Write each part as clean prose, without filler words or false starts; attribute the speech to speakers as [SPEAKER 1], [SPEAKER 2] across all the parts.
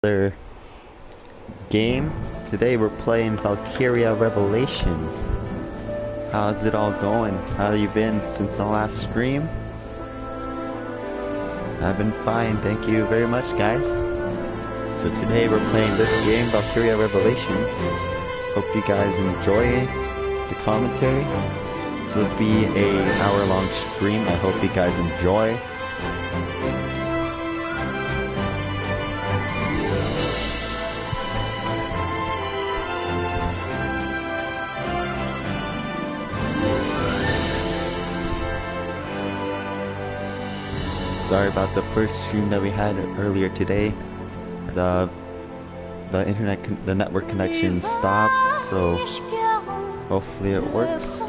[SPEAKER 1] Another game. Today we're playing Valkiria Revelations. How's it all going? How you been since the last stream? I've been fine, thank you very much, guys. So today we're playing this game, Valkiria Revolution. Hope you guys enjoy the commentary. This will be a hour-long stream. I hope you guys enjoy. Sorry about the first stream that we had earlier today. The network connection stopped, so hopefully it works.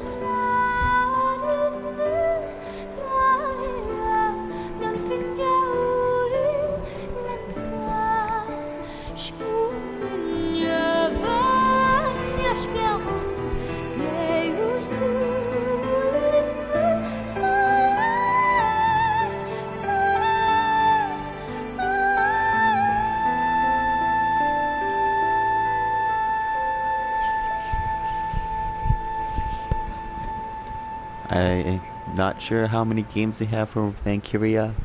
[SPEAKER 1] I'm not sure how many games they have for Valkyria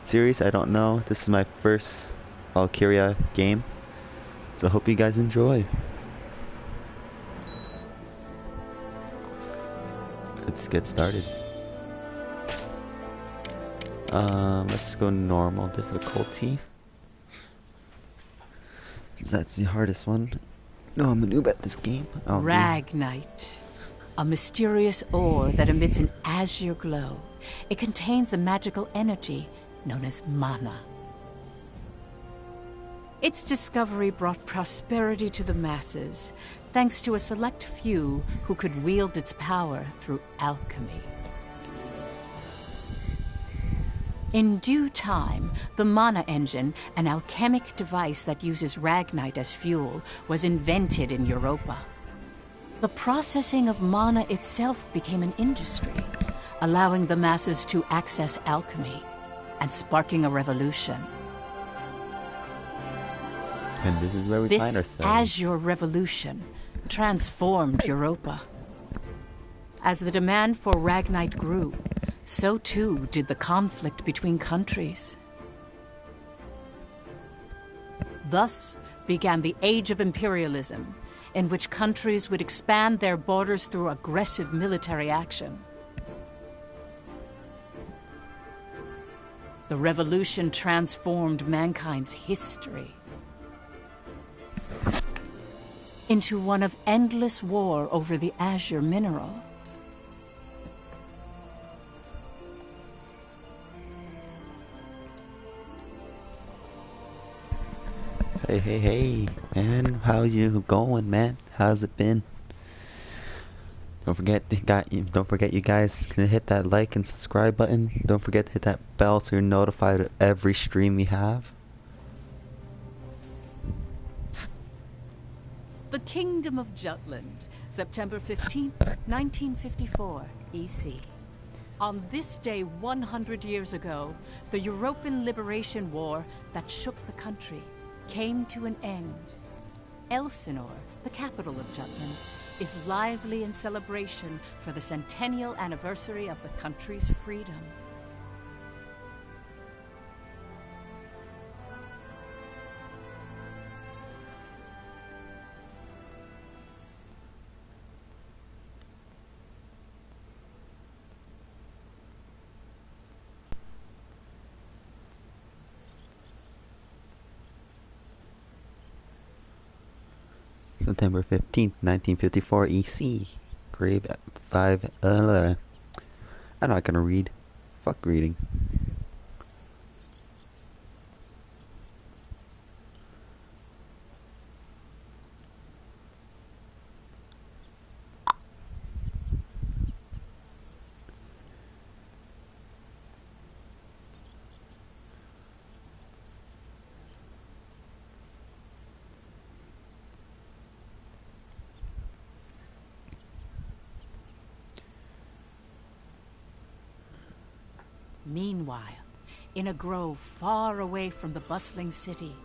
[SPEAKER 1] series. I don't know. This is my first Valkyria game, so I hope you guys enjoy. Let's get started. Let's go normal difficulty. That's the hardest one. No, I'm a noob at this game. Oh,
[SPEAKER 2] Ragnite. A mysterious ore that emits an azure glow. It contains a magical energy known as mana. Its discovery brought prosperity to the masses, thanks to a select few who could wield its power through alchemy. In due time, the mana engine, an alchemic device that uses Ragnite as fuel, was invented in Europa. The processing of mana itself became an industry, allowing the masses to access alchemy and sparking a revolution.
[SPEAKER 1] And this is where we find ourselves.
[SPEAKER 2] This Azure Revolution transformed Europa. As the demand for Ragnite grew, so too did the conflict between countries. Thus began the Age of Imperialism, in which countries would expand their borders through aggressive military action. The revolution transformed mankind's history into one of endless war over the azure mineral.
[SPEAKER 1] Hey, man, how's you going, man? How's it been? Don't forget you guys can hit that like and subscribe button. Don't forget to hit that bell so you're notified of every stream we have.
[SPEAKER 2] The Kingdom of Jutland, September 15th, 1954, EC. On this day 100 years ago, the European Liberation War that shook the country came to an end. Elsinore, the capital of Jutland, is lively in celebration for the centennial anniversary of the country's freedom.
[SPEAKER 1] September 15th, 1954 EC. Grave 5. I'm not gonna read. Fuck reading.
[SPEAKER 2] Meanwhile, in a grove far away from the bustling city,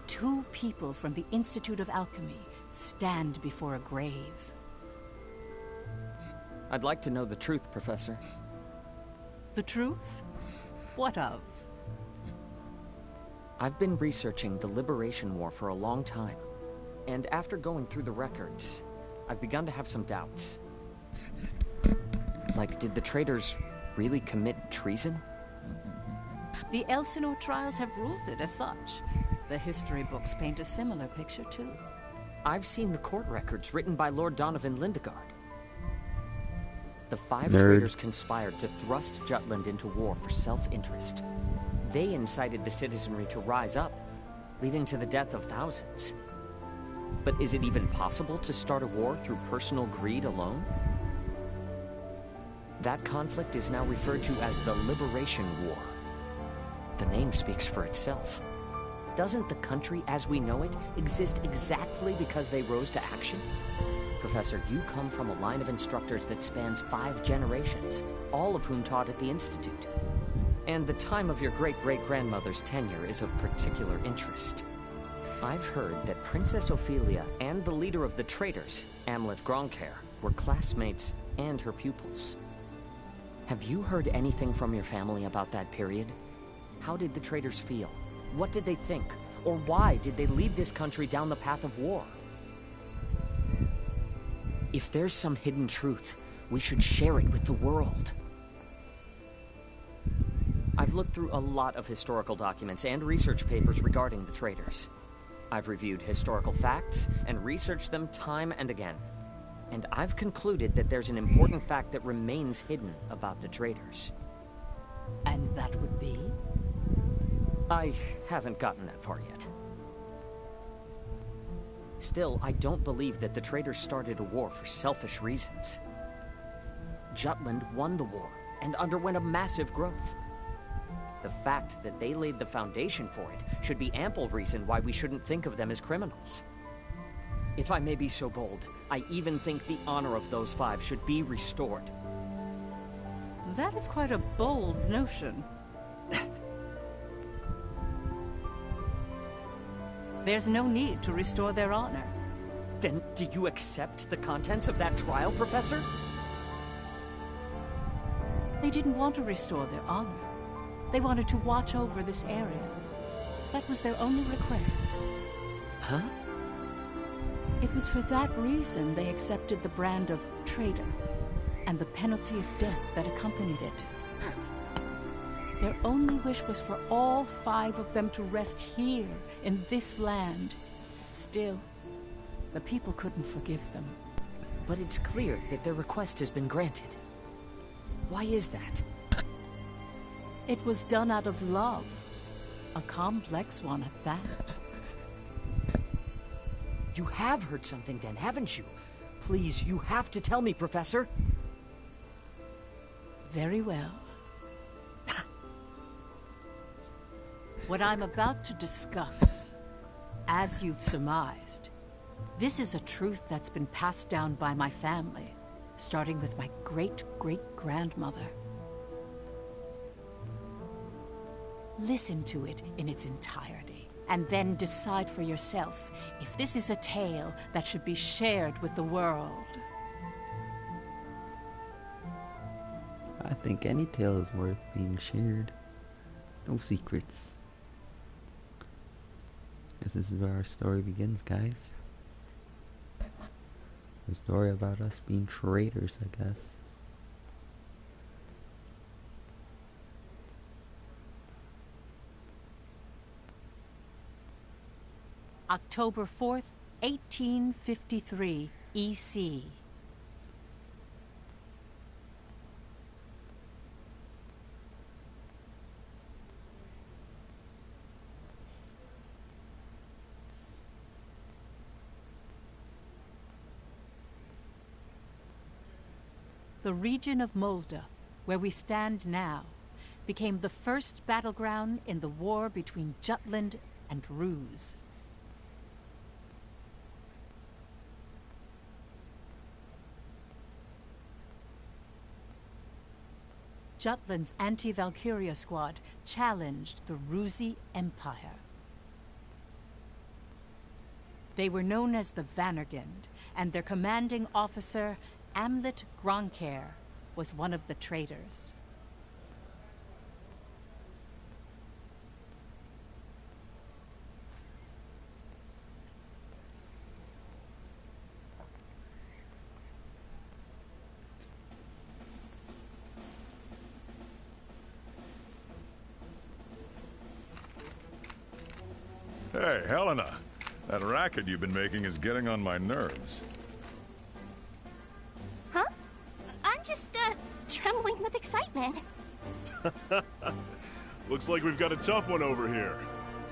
[SPEAKER 2] 2 people from the Institute of Alchemy stand before a grave.
[SPEAKER 3] I'd like to know the truth, Professor.
[SPEAKER 2] The truth? What of?
[SPEAKER 3] I've been researching the Liberation War for a long time, and after going through the records, I've begun to have some doubts. Like, did the traitors really commit treason?
[SPEAKER 2] The Elsinore trials have ruled it as such. The history books paint a similar picture, too.
[SPEAKER 3] I've seen the court records written by Lord Donovan Lindegard. The 5
[SPEAKER 1] Nerd.
[SPEAKER 3] traitors conspired to thrust Jutland into war for self-interest. They incited the citizenry to rise up, leading to the death of thousands. But is it even possible to start a war through personal greed alone? That conflict is now referred to as the Liberation War. The name speaks for itself. Doesn't the country as we know it exist exactly because they rose to action? Professor, you come from a line of instructors that spans 5 generations, all of whom taught at the Institute. And the time of your great-great-grandmother's tenure is of particular interest. I've heard that Princess Ophelia and the leader of the traitors, Amlet Gronkair, were classmates and her pupils. Have you heard anything from your family about that period? How did the traitors feel? What did they think? Or why did they lead this country down the path of war? If there's some hidden truth, we should share it with the world. I've looked through a lot of historical documents and research papers regarding the traitors. I've reviewed historical facts and researched them time and again. And I've concluded that there's an important fact that remains hidden about the traitors.
[SPEAKER 2] And that would be?
[SPEAKER 3] I haven't gotten that far yet. Still, I don't believe that the traitors started a war for selfish reasons. Jutland won the war and underwent a massive growth. The fact that they laid the foundation for it should be ample reason why we shouldn't think of them as criminals. If I may be so bold, I even think the honor of those 5 should be restored.
[SPEAKER 2] That is quite a bold notion. There's no need to restore their honor.
[SPEAKER 3] Then do you accept the contents of that trial, Professor?
[SPEAKER 2] They didn't want to restore their honor. They wanted to watch over this area. That was their only request.
[SPEAKER 3] Huh?
[SPEAKER 2] It was for that reason they accepted the brand of traitor and the penalty of death that accompanied it. Their only wish was for all 5 of them to rest here in this land. Still, the people couldn't forgive them.
[SPEAKER 3] But it's clear that their request has been granted. Why is that?
[SPEAKER 2] It was done out of love. A complex one at that.
[SPEAKER 3] You have heard something then, haven't you? Please, you have to tell me, Professor.
[SPEAKER 2] Very well. What I'm about to discuss, as you've surmised, this is a truth that's been passed down by my family, starting with my great-great-grandmother. Listen to it in its entirety, and then decide for yourself if this is a tale that should be shared with the world.
[SPEAKER 1] I think any tale is worth being shared. No secrets. Guess this is where our story begins, guys. A story about us being traitors, I guess.
[SPEAKER 2] October 4th, 1853, EC. The region of Molde, where we stand now, became the first battleground in the war between Jutland and Ruse. Jutland's anti-Valkiria squad challenged the Rusi Empire. They were known as the Vannergund, and their commanding officer, Amlet Gronkair, was one of the traitors.
[SPEAKER 4] Hey, Helena. That racket you've been making is getting on my nerves.
[SPEAKER 5] Huh? I'm just, trembling with excitement.
[SPEAKER 6] Looks like we've got a tough one over here.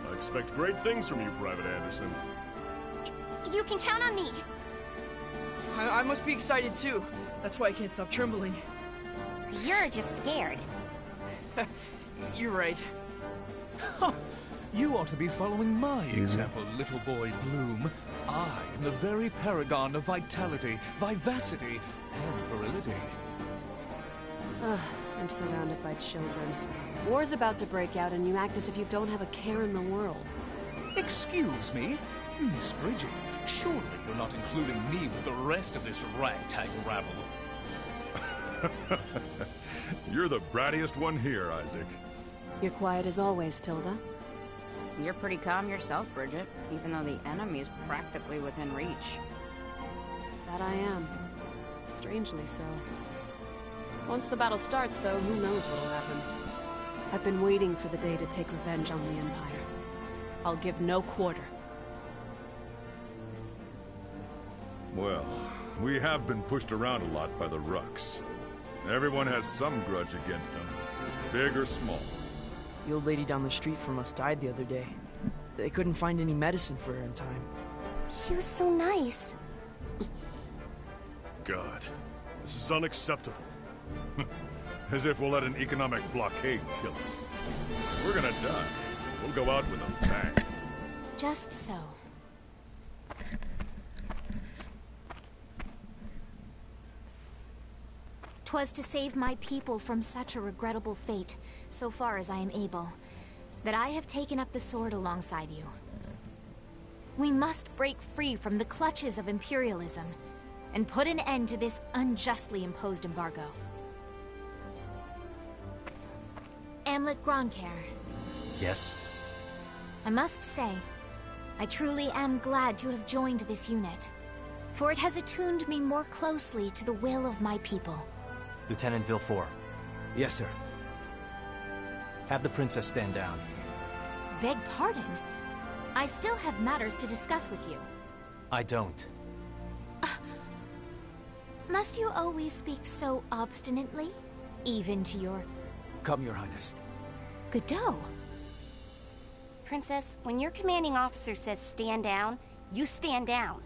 [SPEAKER 6] I expect great things from you, Private Anderson.
[SPEAKER 5] You can count on me.
[SPEAKER 7] I must be excited too. That's why I can't stop trembling.
[SPEAKER 5] You're just scared.
[SPEAKER 7] You're right.
[SPEAKER 8] You ought to be following my example, little boy Bloom. I am the very paragon of vitality, vivacity, and virility.
[SPEAKER 9] Ugh, I'm surrounded by children. War's about to break out and you act as if you don't have a care in the world.
[SPEAKER 8] Excuse me? Miss Bridget, surely you're not including me with the rest of this ragtag rabble.
[SPEAKER 4] You're the brattiest one here, Isaac.
[SPEAKER 9] You're quiet as always, Tilda.
[SPEAKER 10] You're pretty calm yourself, Bridget, even though the enemy is practically within reach.
[SPEAKER 9] That I am. Strangely so. Once the battle starts, though, who knows what'll happen. I've been waiting for the day to take revenge on the Empire. I'll give no quarter.
[SPEAKER 4] Well, we have been pushed around a lot by the Rucks. Everyone has some grudge against them, big or small.
[SPEAKER 7] The old lady down the street from us died the other day. They couldn't find any medicine for her in time.
[SPEAKER 5] She was so nice.
[SPEAKER 6] God, this is unacceptable.
[SPEAKER 4] As if we'll let an economic blockade kill us. We're gonna die. We'll go out with a bang.
[SPEAKER 5] Just so. "'Twas to save my people from such a regrettable fate, so far as I am able, that I have taken up the sword alongside you. We must break free from the clutches of imperialism, and put an end to this unjustly imposed embargo. Amlet Gronkair.
[SPEAKER 3] Yes?
[SPEAKER 5] I must say, I truly am glad to have joined this unit, for it has attuned me more closely to the will of my people.
[SPEAKER 3] Lieutenant Villefort.
[SPEAKER 11] Yes, sir. Have the princess stand down.
[SPEAKER 5] Beg pardon? I still have matters to discuss with you.
[SPEAKER 3] I don't.
[SPEAKER 5] Must you always speak so obstinately? Even to your...
[SPEAKER 11] Come, Your Highness.
[SPEAKER 5] Godot. Princess, when your commanding officer says stand down, you stand down.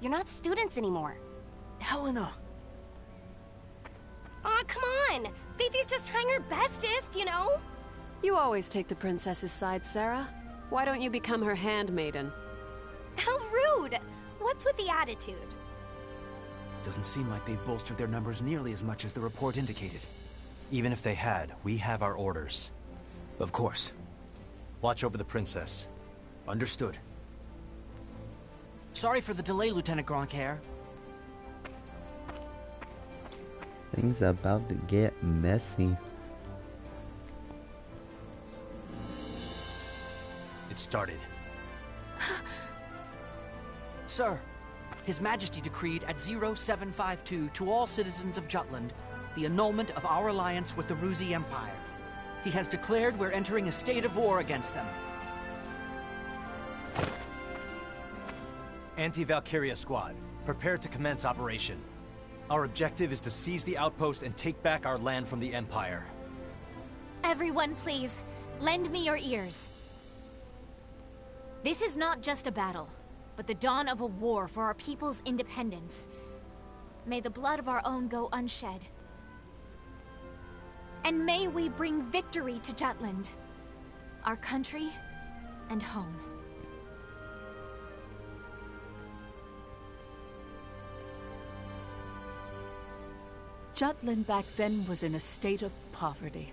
[SPEAKER 5] You're not students anymore.
[SPEAKER 7] Helena!
[SPEAKER 5] Aw, come on! Fifi's just trying her bestest, you know?
[SPEAKER 9] You always take the princess's side, Sarah. Why don't you become her handmaiden?
[SPEAKER 5] How rude! What's with the attitude?
[SPEAKER 11] Doesn't seem like they've bolstered their numbers nearly as much as the report indicated.
[SPEAKER 3] Even if they had, we have our orders.
[SPEAKER 11] Of course.
[SPEAKER 3] Watch over the princess.
[SPEAKER 11] Understood.
[SPEAKER 7] Sorry for the delay, Lieutenant Gronkair.
[SPEAKER 1] Things are about to get messy.
[SPEAKER 3] It started.
[SPEAKER 7] Sir, His Majesty decreed at 0752 to all citizens of Jutland the annulment of our alliance with the Ruzi Empire. He has declared we're entering a state of war against them.
[SPEAKER 3] Anti-Valkiria Squad, prepare to commence operation. Our objective is to seize the outpost and take back our land from the Empire.
[SPEAKER 5] Everyone, please, lend me your ears. This is not just a battle, but the dawn of a war for our people's independence. May the blood of our own go unshed. And may we bring victory to Jutland, our country and home.
[SPEAKER 2] Jutland back then was in a state of poverty.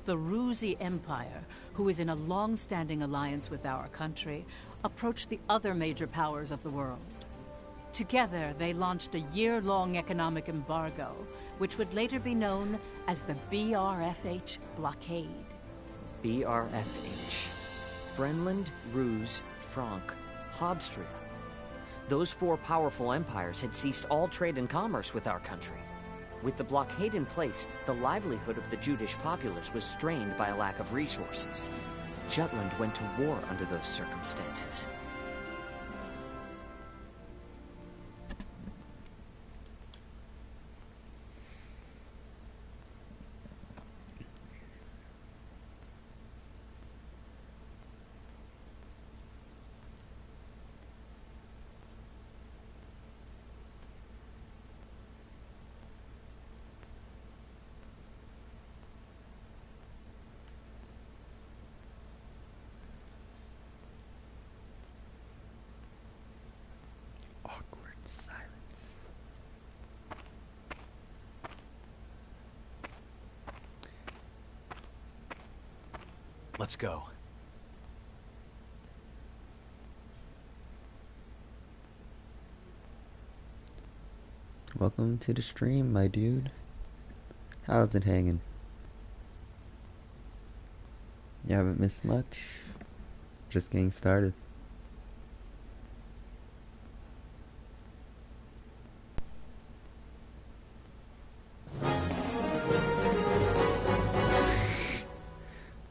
[SPEAKER 2] the Ruzi Empire, who is in a long-standing alliance with our country, approached the other major powers of the world. Together, they launched a year-long economic embargo, which would later be known as the BRFH blockade.
[SPEAKER 3] BRFH. Brenland, Ruse, Frank, Hobstria. Those four powerful empires had ceased all trade and commerce with our country. With the blockade in place, the livelihood of the Judish populace was strained by a lack of resources. Jutland went to war under those circumstances.
[SPEAKER 11] Let's go.
[SPEAKER 1] Welcome to the stream, my dude. How's it hanging? You haven't missed much. Just getting started.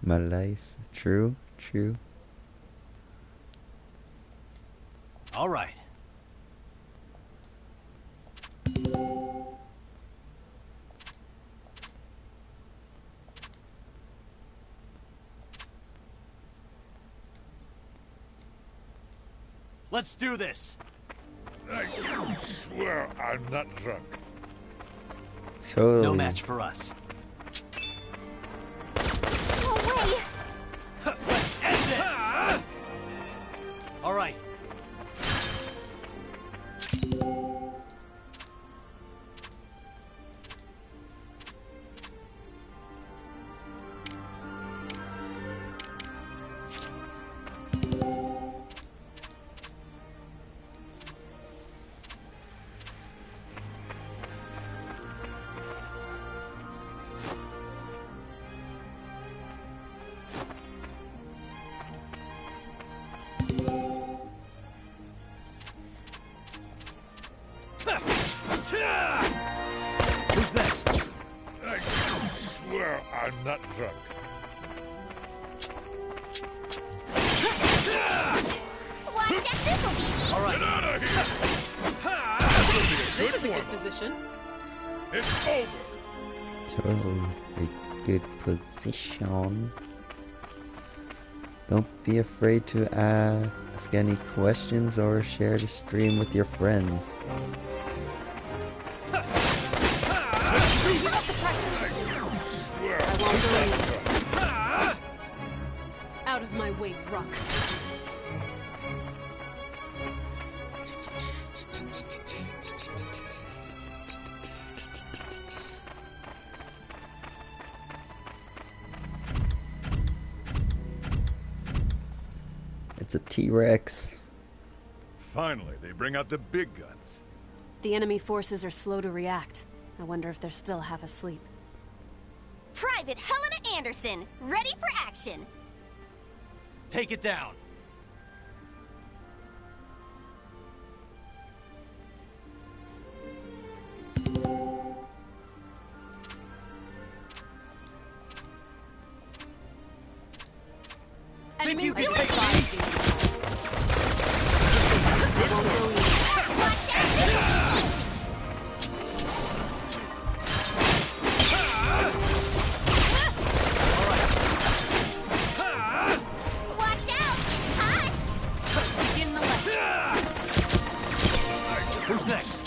[SPEAKER 1] My life. True, true.
[SPEAKER 11] All right. Let's do this.
[SPEAKER 4] I swear I'm not drunk.
[SPEAKER 1] Totally.
[SPEAKER 11] No match for us.
[SPEAKER 5] No way!
[SPEAKER 11] Let's end this! All right. Who's next?
[SPEAKER 4] I swear I'm not drunk.
[SPEAKER 5] Watch out, this'll be easy.
[SPEAKER 11] All right.
[SPEAKER 4] Get out of here!
[SPEAKER 9] This is a good position.
[SPEAKER 4] It's over.
[SPEAKER 1] Totally a good position. Don't be afraid to ask any questions or share the stream with your friends.
[SPEAKER 9] I won't believe. Out of my way, Ruck.
[SPEAKER 1] It's a T-Rex.
[SPEAKER 4] Finally, they bring out the big guns.
[SPEAKER 9] The enemy forces are slow to react. I wonder if they're still half asleep.
[SPEAKER 12] Private Helena Anderson, ready for action.
[SPEAKER 11] Take it down. Think you can take me?
[SPEAKER 12] Watch out! Hot!
[SPEAKER 9] Let's begin the lesson.
[SPEAKER 11] Who's next?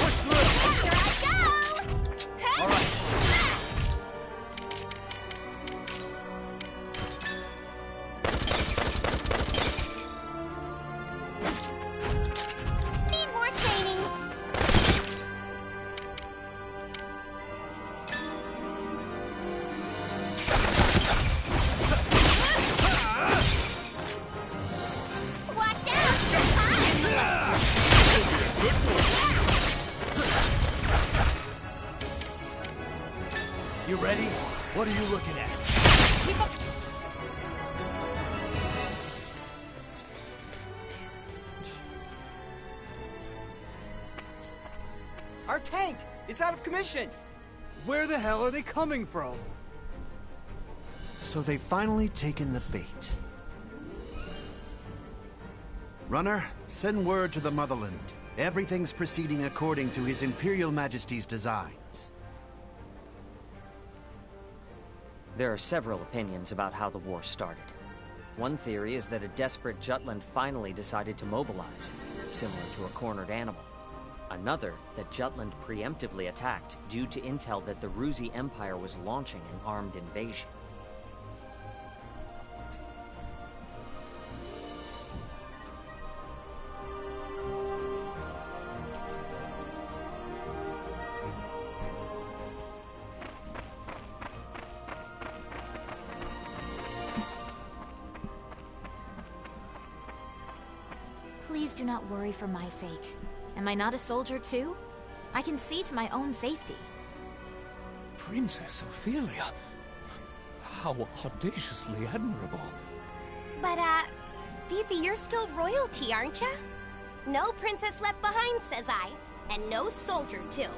[SPEAKER 12] Push through! Here I go!
[SPEAKER 11] All right.
[SPEAKER 12] Need more training.
[SPEAKER 11] ready? What are you looking at?
[SPEAKER 12] Keep up.
[SPEAKER 13] Our tank! It's out of commission!
[SPEAKER 11] Where the hell are they coming from?
[SPEAKER 14] So they've finally taken the bait. Runner, send word to the Motherland. Everything's proceeding according to His Imperial Majesty's designs.
[SPEAKER 3] There are several opinions about how the war started. One theory is that a desperate Jutland finally decided to mobilize, similar to a cornered animal. Another, that Jutland preemptively attacked due to intel that the Ruzi Empire was launching an armed invasion.
[SPEAKER 5] Please do not worry for my sake. Am I not a soldier too? I can see to my own safety.
[SPEAKER 8] Princess Ophelia? How audaciously admirable.
[SPEAKER 12] But, Fifi, you're still royalty, aren't ya? No princess left behind, says I. And no soldier, too.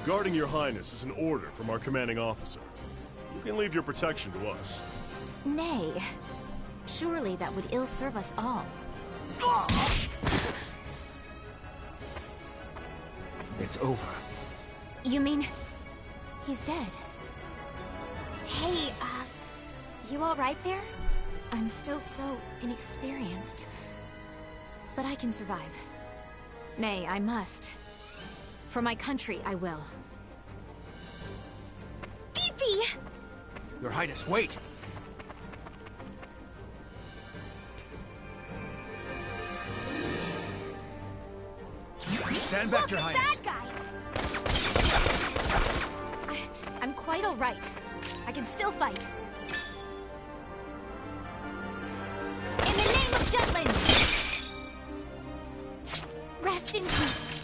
[SPEAKER 6] Guarding your highness is an order from our commanding officer. You can leave your protection to us.
[SPEAKER 5] Nay. Surely that would ill serve us all.
[SPEAKER 11] It's over.
[SPEAKER 5] You mean... he's dead?
[SPEAKER 12] Hey, you alright there?
[SPEAKER 5] I'm still so inexperienced. But I can survive. Nay, I must. For my country, I will.
[SPEAKER 12] Fifi!
[SPEAKER 11] Your Highness, wait! Stand back, Your Highness.
[SPEAKER 12] That guy!
[SPEAKER 5] I'm quite all right. I can still fight. In the name of Jutland! Rest in peace.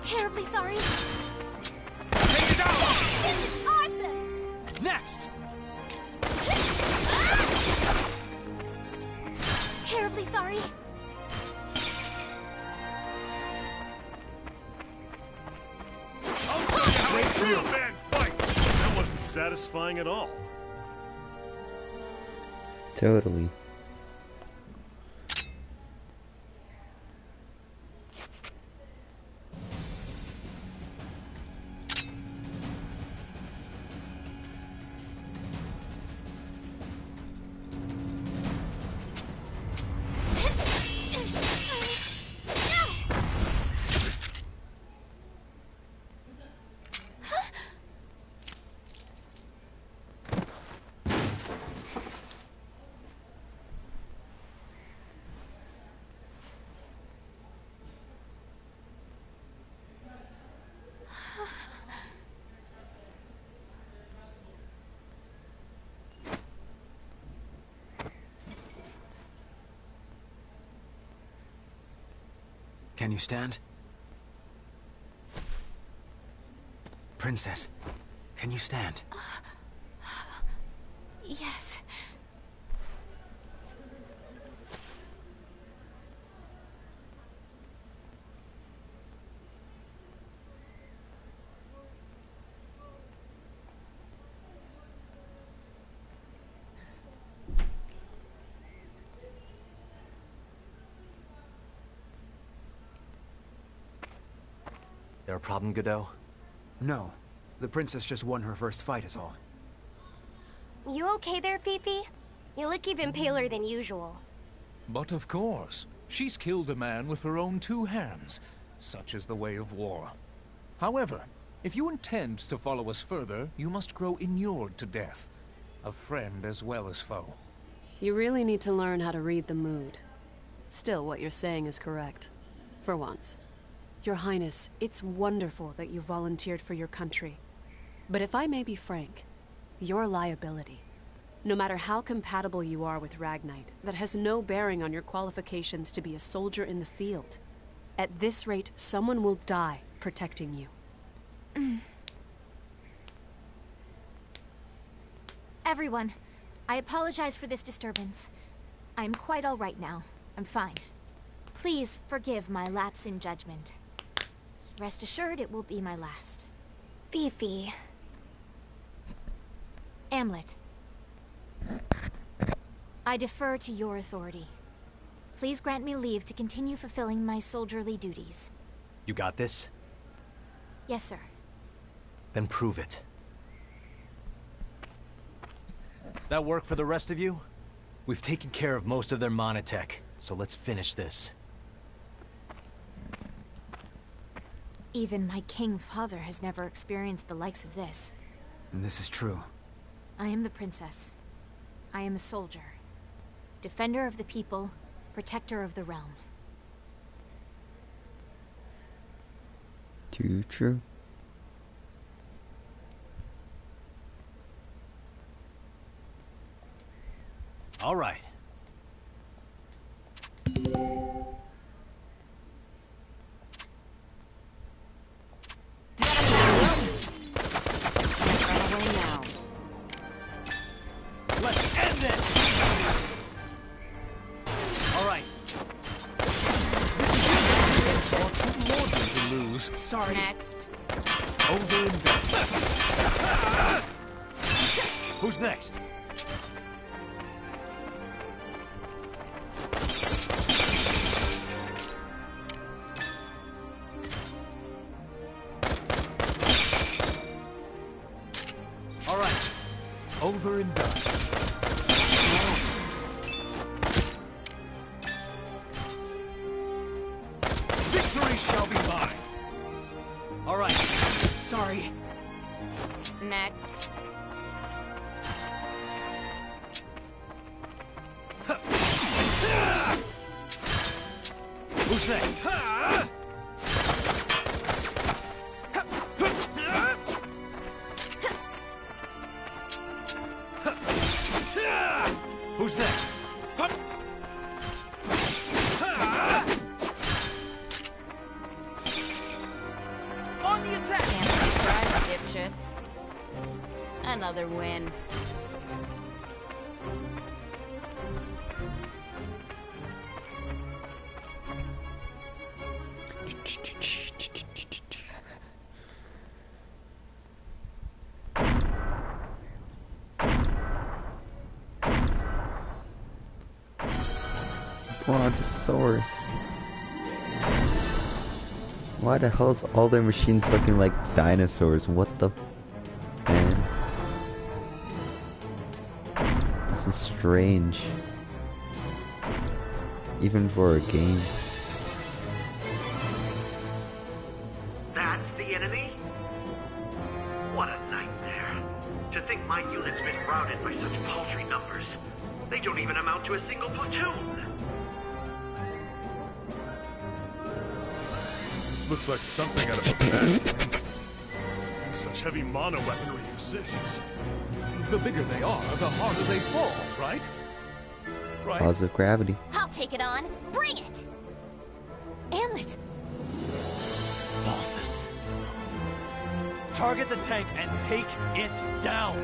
[SPEAKER 5] Terribly sorry.
[SPEAKER 11] Take it down!
[SPEAKER 12] This is awesome!
[SPEAKER 11] Next!
[SPEAKER 5] Terribly sorry.
[SPEAKER 6] I'll show you how a real man fights! That wasn't satisfying at all.
[SPEAKER 1] Totally.
[SPEAKER 11] Can you stand? Princess, can you stand?
[SPEAKER 5] Yes.
[SPEAKER 11] There a problem, Godot? No. The princess just won her first fight is all.
[SPEAKER 12] You okay there, Fifi? You look even paler than usual.
[SPEAKER 8] But of course, she's killed a man with her own two hands. Such is the way of war. However, if you intend to follow us further, you must grow inured to death. A friend as well as foe.
[SPEAKER 9] You really need to learn how to read the mood. Still, what you're saying is correct. For once. Your Highness, it's wonderful that you volunteered for your country. But if I may be frank, you're a liability. No matter how compatible you are with Ragnite, that has no bearing on your qualifications to be a soldier in the field. At this rate, someone will die protecting you.
[SPEAKER 5] Everyone, I apologize for this disturbance. I'm quite all right now. I'm fine. Please forgive my lapse in judgment. Rest assured it will be my last.
[SPEAKER 12] Fifi.
[SPEAKER 5] Amlet. I defer to your authority. Please grant me leave to continue fulfilling my soldierly duties.
[SPEAKER 11] You got this?
[SPEAKER 5] Yes, sir.
[SPEAKER 11] Then prove it. That work for the rest of you? We've taken care of most of their monotech, so let's finish this.
[SPEAKER 5] Even my king father has never experienced the likes of this.
[SPEAKER 11] And this is true.
[SPEAKER 5] I am the princess. I am a soldier. Defender of the people, protector of the realm.
[SPEAKER 1] Too true.
[SPEAKER 11] All right. Let's end this! All right.
[SPEAKER 8] Or two more to lose.
[SPEAKER 10] Sorry. Next.
[SPEAKER 8] Over and done.
[SPEAKER 11] Who's next? All right.
[SPEAKER 8] Over and done.
[SPEAKER 11] Victory shall be mine. All right.
[SPEAKER 10] Sorry. Next.
[SPEAKER 11] Who's next? Who's next?
[SPEAKER 10] On the attack! Can't be surprised, dipshits. Another win.
[SPEAKER 1] Brontosaurus. Why the hell's all their machines looking like dinosaurs? What the man? This is strange. Even for a game.
[SPEAKER 15] That's the enemy? What a nightmare. To think my unit's been routed by such paltry numbers. They don't even amount to a single platoon.
[SPEAKER 6] This looks like something out of a bad dream. Such heavy mono weaponry exists.
[SPEAKER 8] The bigger they are, the harder they fall, right? Right.
[SPEAKER 1] Laws of gravity.
[SPEAKER 12] I'll take it on. Bring it!
[SPEAKER 5] Amlet!
[SPEAKER 11] Balthus. Target the tank and take it down.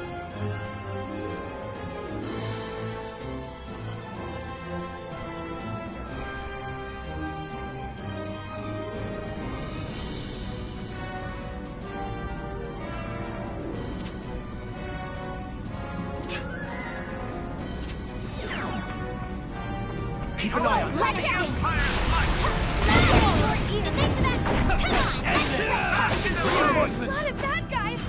[SPEAKER 11] Keep an eye on him.
[SPEAKER 12] Let us dance! Defensive action! Come on!
[SPEAKER 11] A
[SPEAKER 12] lot of bad guys!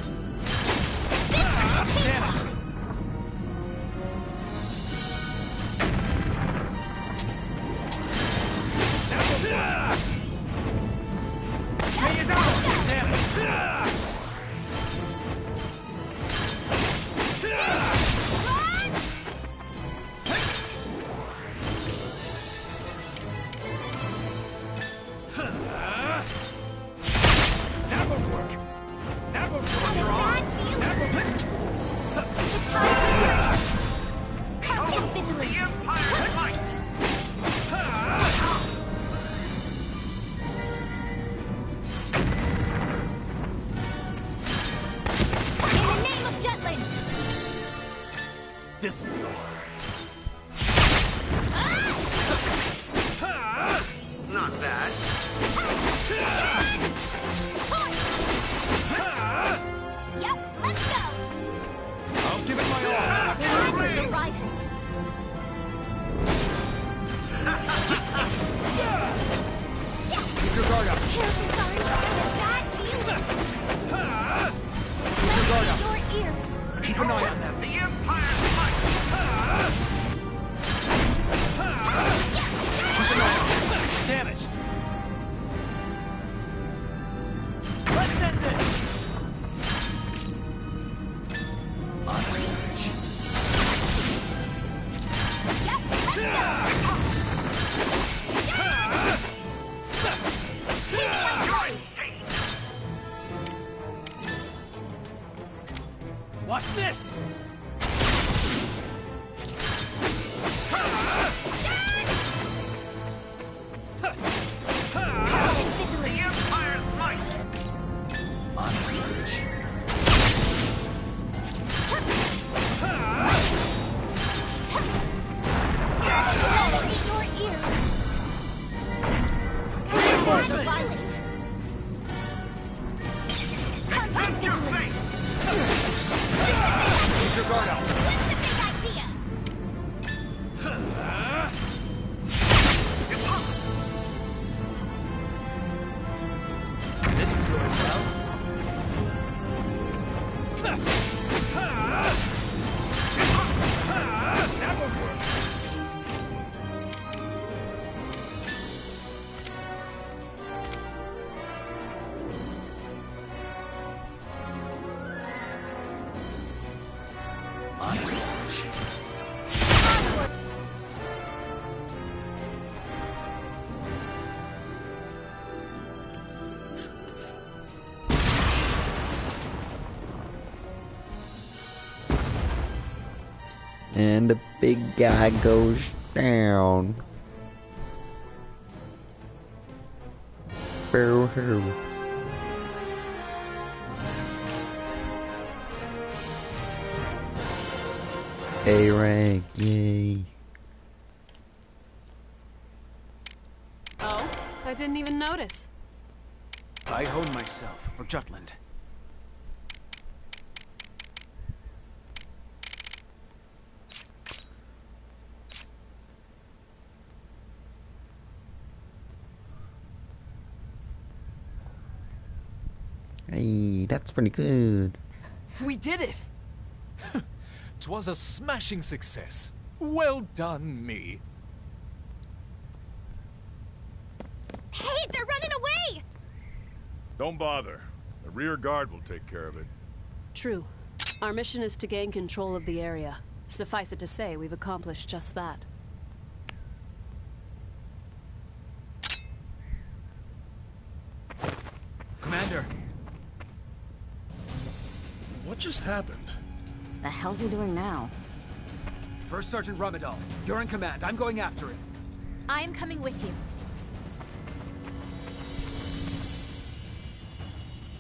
[SPEAKER 11] This will do it.
[SPEAKER 15] Not bad.
[SPEAKER 12] Yep, let's go!
[SPEAKER 11] I'll give it my all.
[SPEAKER 12] There's a rising.
[SPEAKER 11] Keep your guard up.
[SPEAKER 12] Terribly sorry for the bad feeling.
[SPEAKER 11] Keep your guard up.
[SPEAKER 12] Your ears.
[SPEAKER 11] Keep an eye on them.
[SPEAKER 15] The Empire's might!
[SPEAKER 11] Keep an eye on them. Damaged. Let's end this. On a surge.
[SPEAKER 12] Yep, let's go!
[SPEAKER 11] Watch this!
[SPEAKER 12] Vigilance.
[SPEAKER 15] The Empire's might!
[SPEAKER 11] On a surge.
[SPEAKER 12] Your ears.
[SPEAKER 11] Reinforcements!
[SPEAKER 12] Rising. Constant vigilance.
[SPEAKER 11] Keep your guard up.
[SPEAKER 12] What's the big idea?
[SPEAKER 11] This is going well. That won't work. On a surge.
[SPEAKER 1] And the big guy goes down. Boo-hoo. A rank, yay.
[SPEAKER 9] Oh, I didn't even notice.
[SPEAKER 7] I hone myself for Jutland.
[SPEAKER 1] Hey, that's pretty good.
[SPEAKER 8] We did it! 'Twas a smashing success. Well done, me.
[SPEAKER 12] Hey, they're running away!
[SPEAKER 4] Don't bother. The rear guard will take care of it.
[SPEAKER 9] True. Our mission is to gain control of the area. Suffice it to say, we've accomplished just that.
[SPEAKER 11] Commander.
[SPEAKER 6] What just happened?
[SPEAKER 10] The hell's he doing now?
[SPEAKER 7] First Sergeant Ramadal, you're in command. I'm going after him.
[SPEAKER 5] I am coming with you.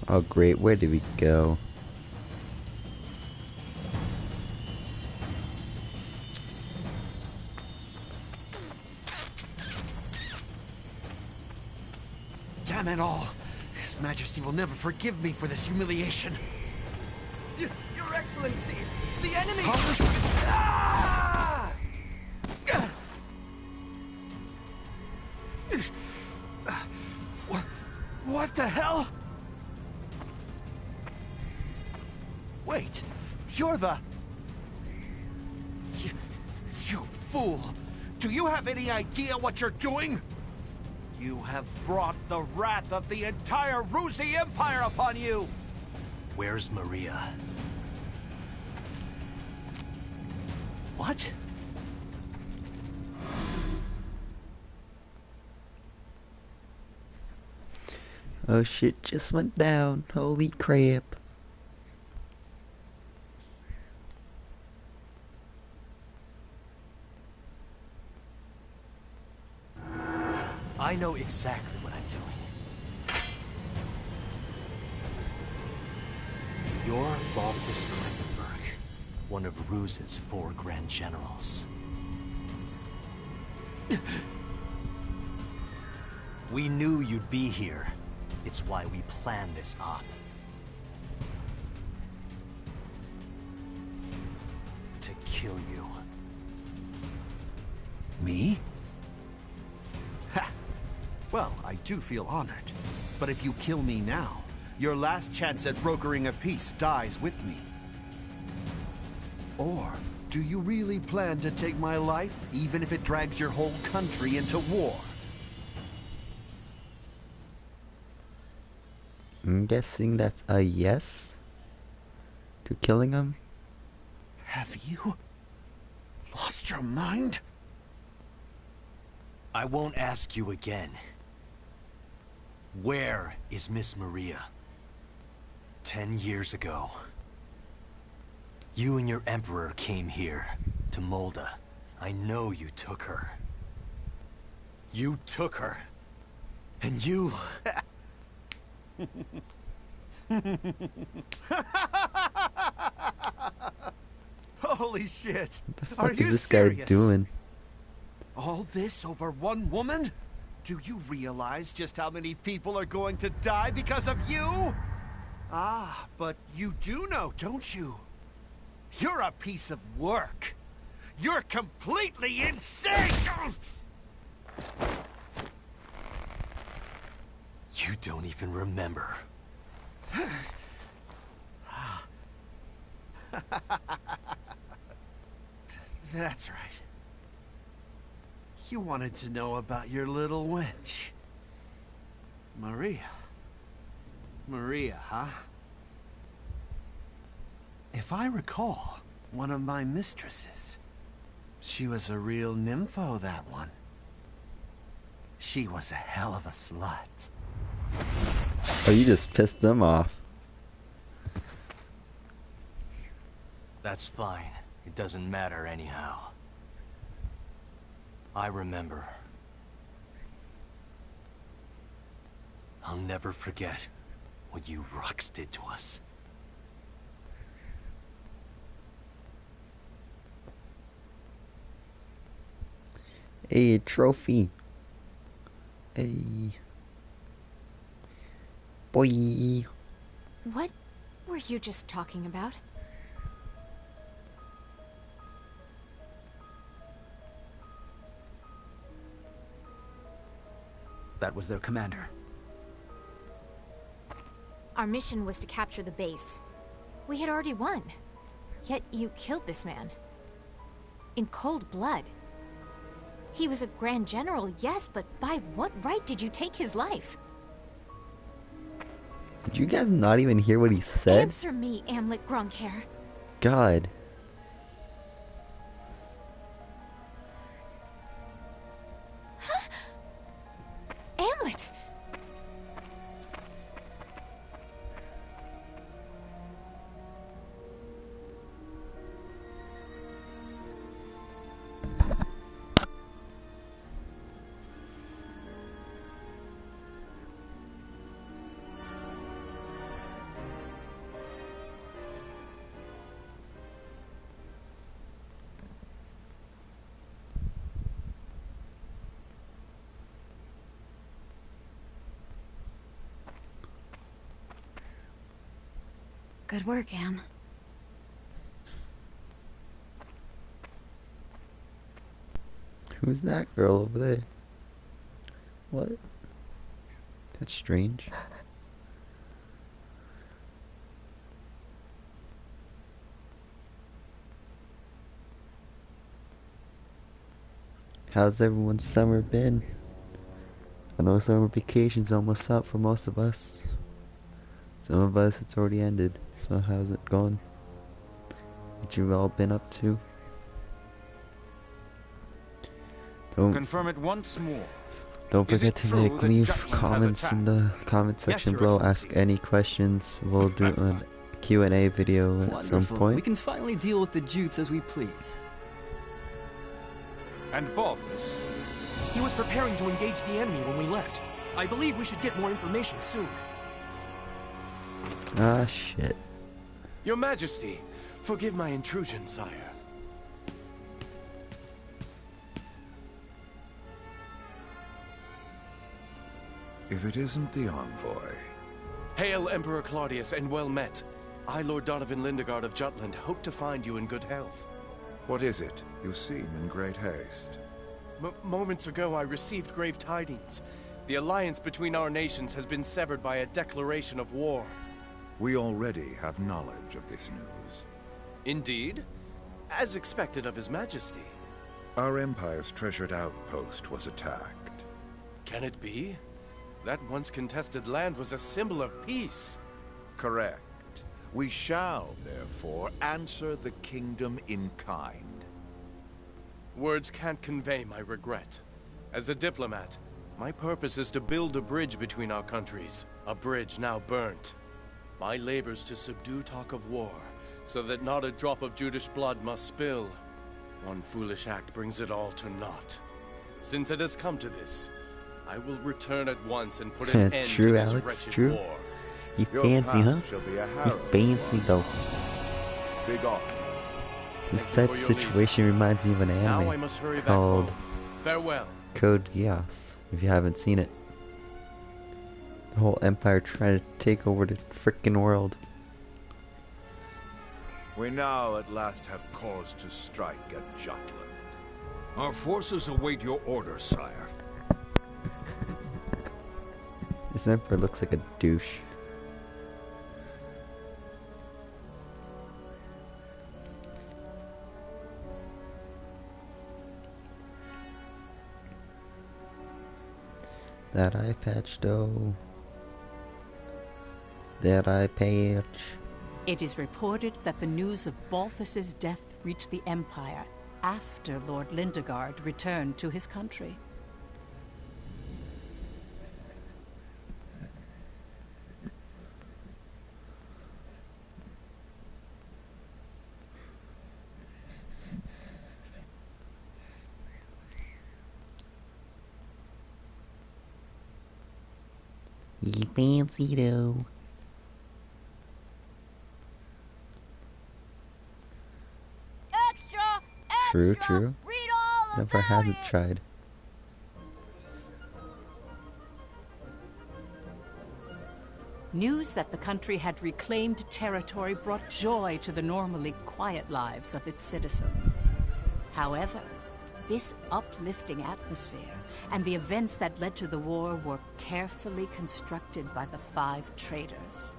[SPEAKER 1] Oh great, where did we go?
[SPEAKER 14] Damn it all! His Majesty will never forgive me for this humiliation.
[SPEAKER 13] Your Excellency, the enemy!
[SPEAKER 14] Ah! What the hell? Wait, you're the... You fool! Do you have any idea what you're doing? You have brought the wrath of the entire Ruzi Empire upon you!
[SPEAKER 11] Where's Maria?
[SPEAKER 14] What?
[SPEAKER 1] Oh shit, just went down. Holy crap.
[SPEAKER 11] I know exactly what I'm doing. You're Balthus Kremenberg. one of Ruse's 4 Grand Generals. We knew you'd be here. It's why we planned this op. To kill you.
[SPEAKER 14] Me? Ha! Well, I do feel honored. But if you kill me now, your last chance at brokering a peace dies with me. Or do you really plan to take my life, even if it drags your whole country into war?
[SPEAKER 1] I'm guessing that's a yes to killing him.
[SPEAKER 14] Have you lost your mind?
[SPEAKER 11] I won't ask you again. Where is Miss Maria? 10 years ago, you and your Emperor came here to Molda. I know you took her. You took her. And you...
[SPEAKER 14] Holy shit!
[SPEAKER 1] What the
[SPEAKER 14] Are
[SPEAKER 1] fuck
[SPEAKER 14] you
[SPEAKER 1] is this
[SPEAKER 14] serious?
[SPEAKER 1] guy doing?
[SPEAKER 14] All this over one woman? Do you realize just how many people are going to die because of you? Ah, but you do know, don't you? You're a piece of work. You're completely insane!
[SPEAKER 11] You don't even remember.
[SPEAKER 14] That's right. You wanted to know about your little wench. Maria. Maria, huh? If I recall, one of my mistresses. She was a real nympho, that one. She was a hell of a slut.
[SPEAKER 1] Oh, you just pissed them off.
[SPEAKER 11] That's fine. It doesn't matter anyhow. I remember. I'll never forget what you Rux did to us.
[SPEAKER 1] A trophy. A boy.
[SPEAKER 5] What were you just talking about?
[SPEAKER 7] That was their commander.
[SPEAKER 5] Our mission was to capture the base. We had already won. Yet you killed this man. In cold blood. He was a Grand General, yes, but by what right did you take his life?
[SPEAKER 1] Did you guys not even hear what he said?
[SPEAKER 5] Answer me, Amlet Grunkhair.
[SPEAKER 1] God.
[SPEAKER 5] Amlet! Good work, Am.
[SPEAKER 1] Who's that girl over there? What? That's strange. How's everyone's summer been? I know summer vacation's almost up for most of us. Some of us, it's already ended. So how's it going? What you all been up to? Don't
[SPEAKER 16] confirm it once more.
[SPEAKER 1] Don't forget to leave comments in the comment section below. Ask any questions. We'll do a Q&A video at some point.
[SPEAKER 17] We can finally deal with the Jutes as we please.
[SPEAKER 16] And Balthus?
[SPEAKER 7] He was preparing to engage the enemy when we left. I believe we should get more information soon.
[SPEAKER 1] Ah, shit.
[SPEAKER 18] Your Majesty, forgive my intrusion, sire.
[SPEAKER 19] If it isn't the envoy.
[SPEAKER 18] Hail, Emperor Claudius, and well met. I, Lord Donovan Lindegard of Jutland, hope to find you in good health.
[SPEAKER 19] What is it? You seem in great haste.
[SPEAKER 18] Moments ago, I received grave tidings. The alliance between our nations has been severed by a declaration of war.
[SPEAKER 19] We already have knowledge of this news.
[SPEAKER 18] Indeed? As expected of His Majesty.
[SPEAKER 19] Our Empire's treasured outpost was attacked.
[SPEAKER 18] Can it be? That once contested land was a symbol of peace.
[SPEAKER 19] Correct. We shall, therefore, answer the kingdom in kind.
[SPEAKER 18] Words can't convey my regret. As a diplomat, my purpose is to build a bridge between our countries, a bridge now burnt. My labors to subdue talk of war, so that not a drop of Judish blood must spill. One foolish act brings it all to naught. Since it has come to this, I will return at once and put an end to this wretched war.
[SPEAKER 1] You fancy, huh? You fancy, though.
[SPEAKER 19] Big off.
[SPEAKER 1] This type of situation reminds me of an anime called Code Geass, if you haven't seen it. The whole Empire trying to take over the frickin' world.
[SPEAKER 19] We now at last have cause to strike at Jutland.
[SPEAKER 20] Our forces await your orders, sire.
[SPEAKER 1] This Emperor looks like a douche. That eye patch, though. That eye patch.
[SPEAKER 2] It is reported that the news of Balthus's death reached the Empire after Lord Lindegard returned to his country.
[SPEAKER 1] You fancy though.
[SPEAKER 12] Extra!
[SPEAKER 1] True. Never hasn't tried.
[SPEAKER 2] News that the country had reclaimed territory brought joy to the normally quiet lives of its citizens. However, this uplifting atmosphere and the events that led to the war were carefully constructed by the 5 traitors.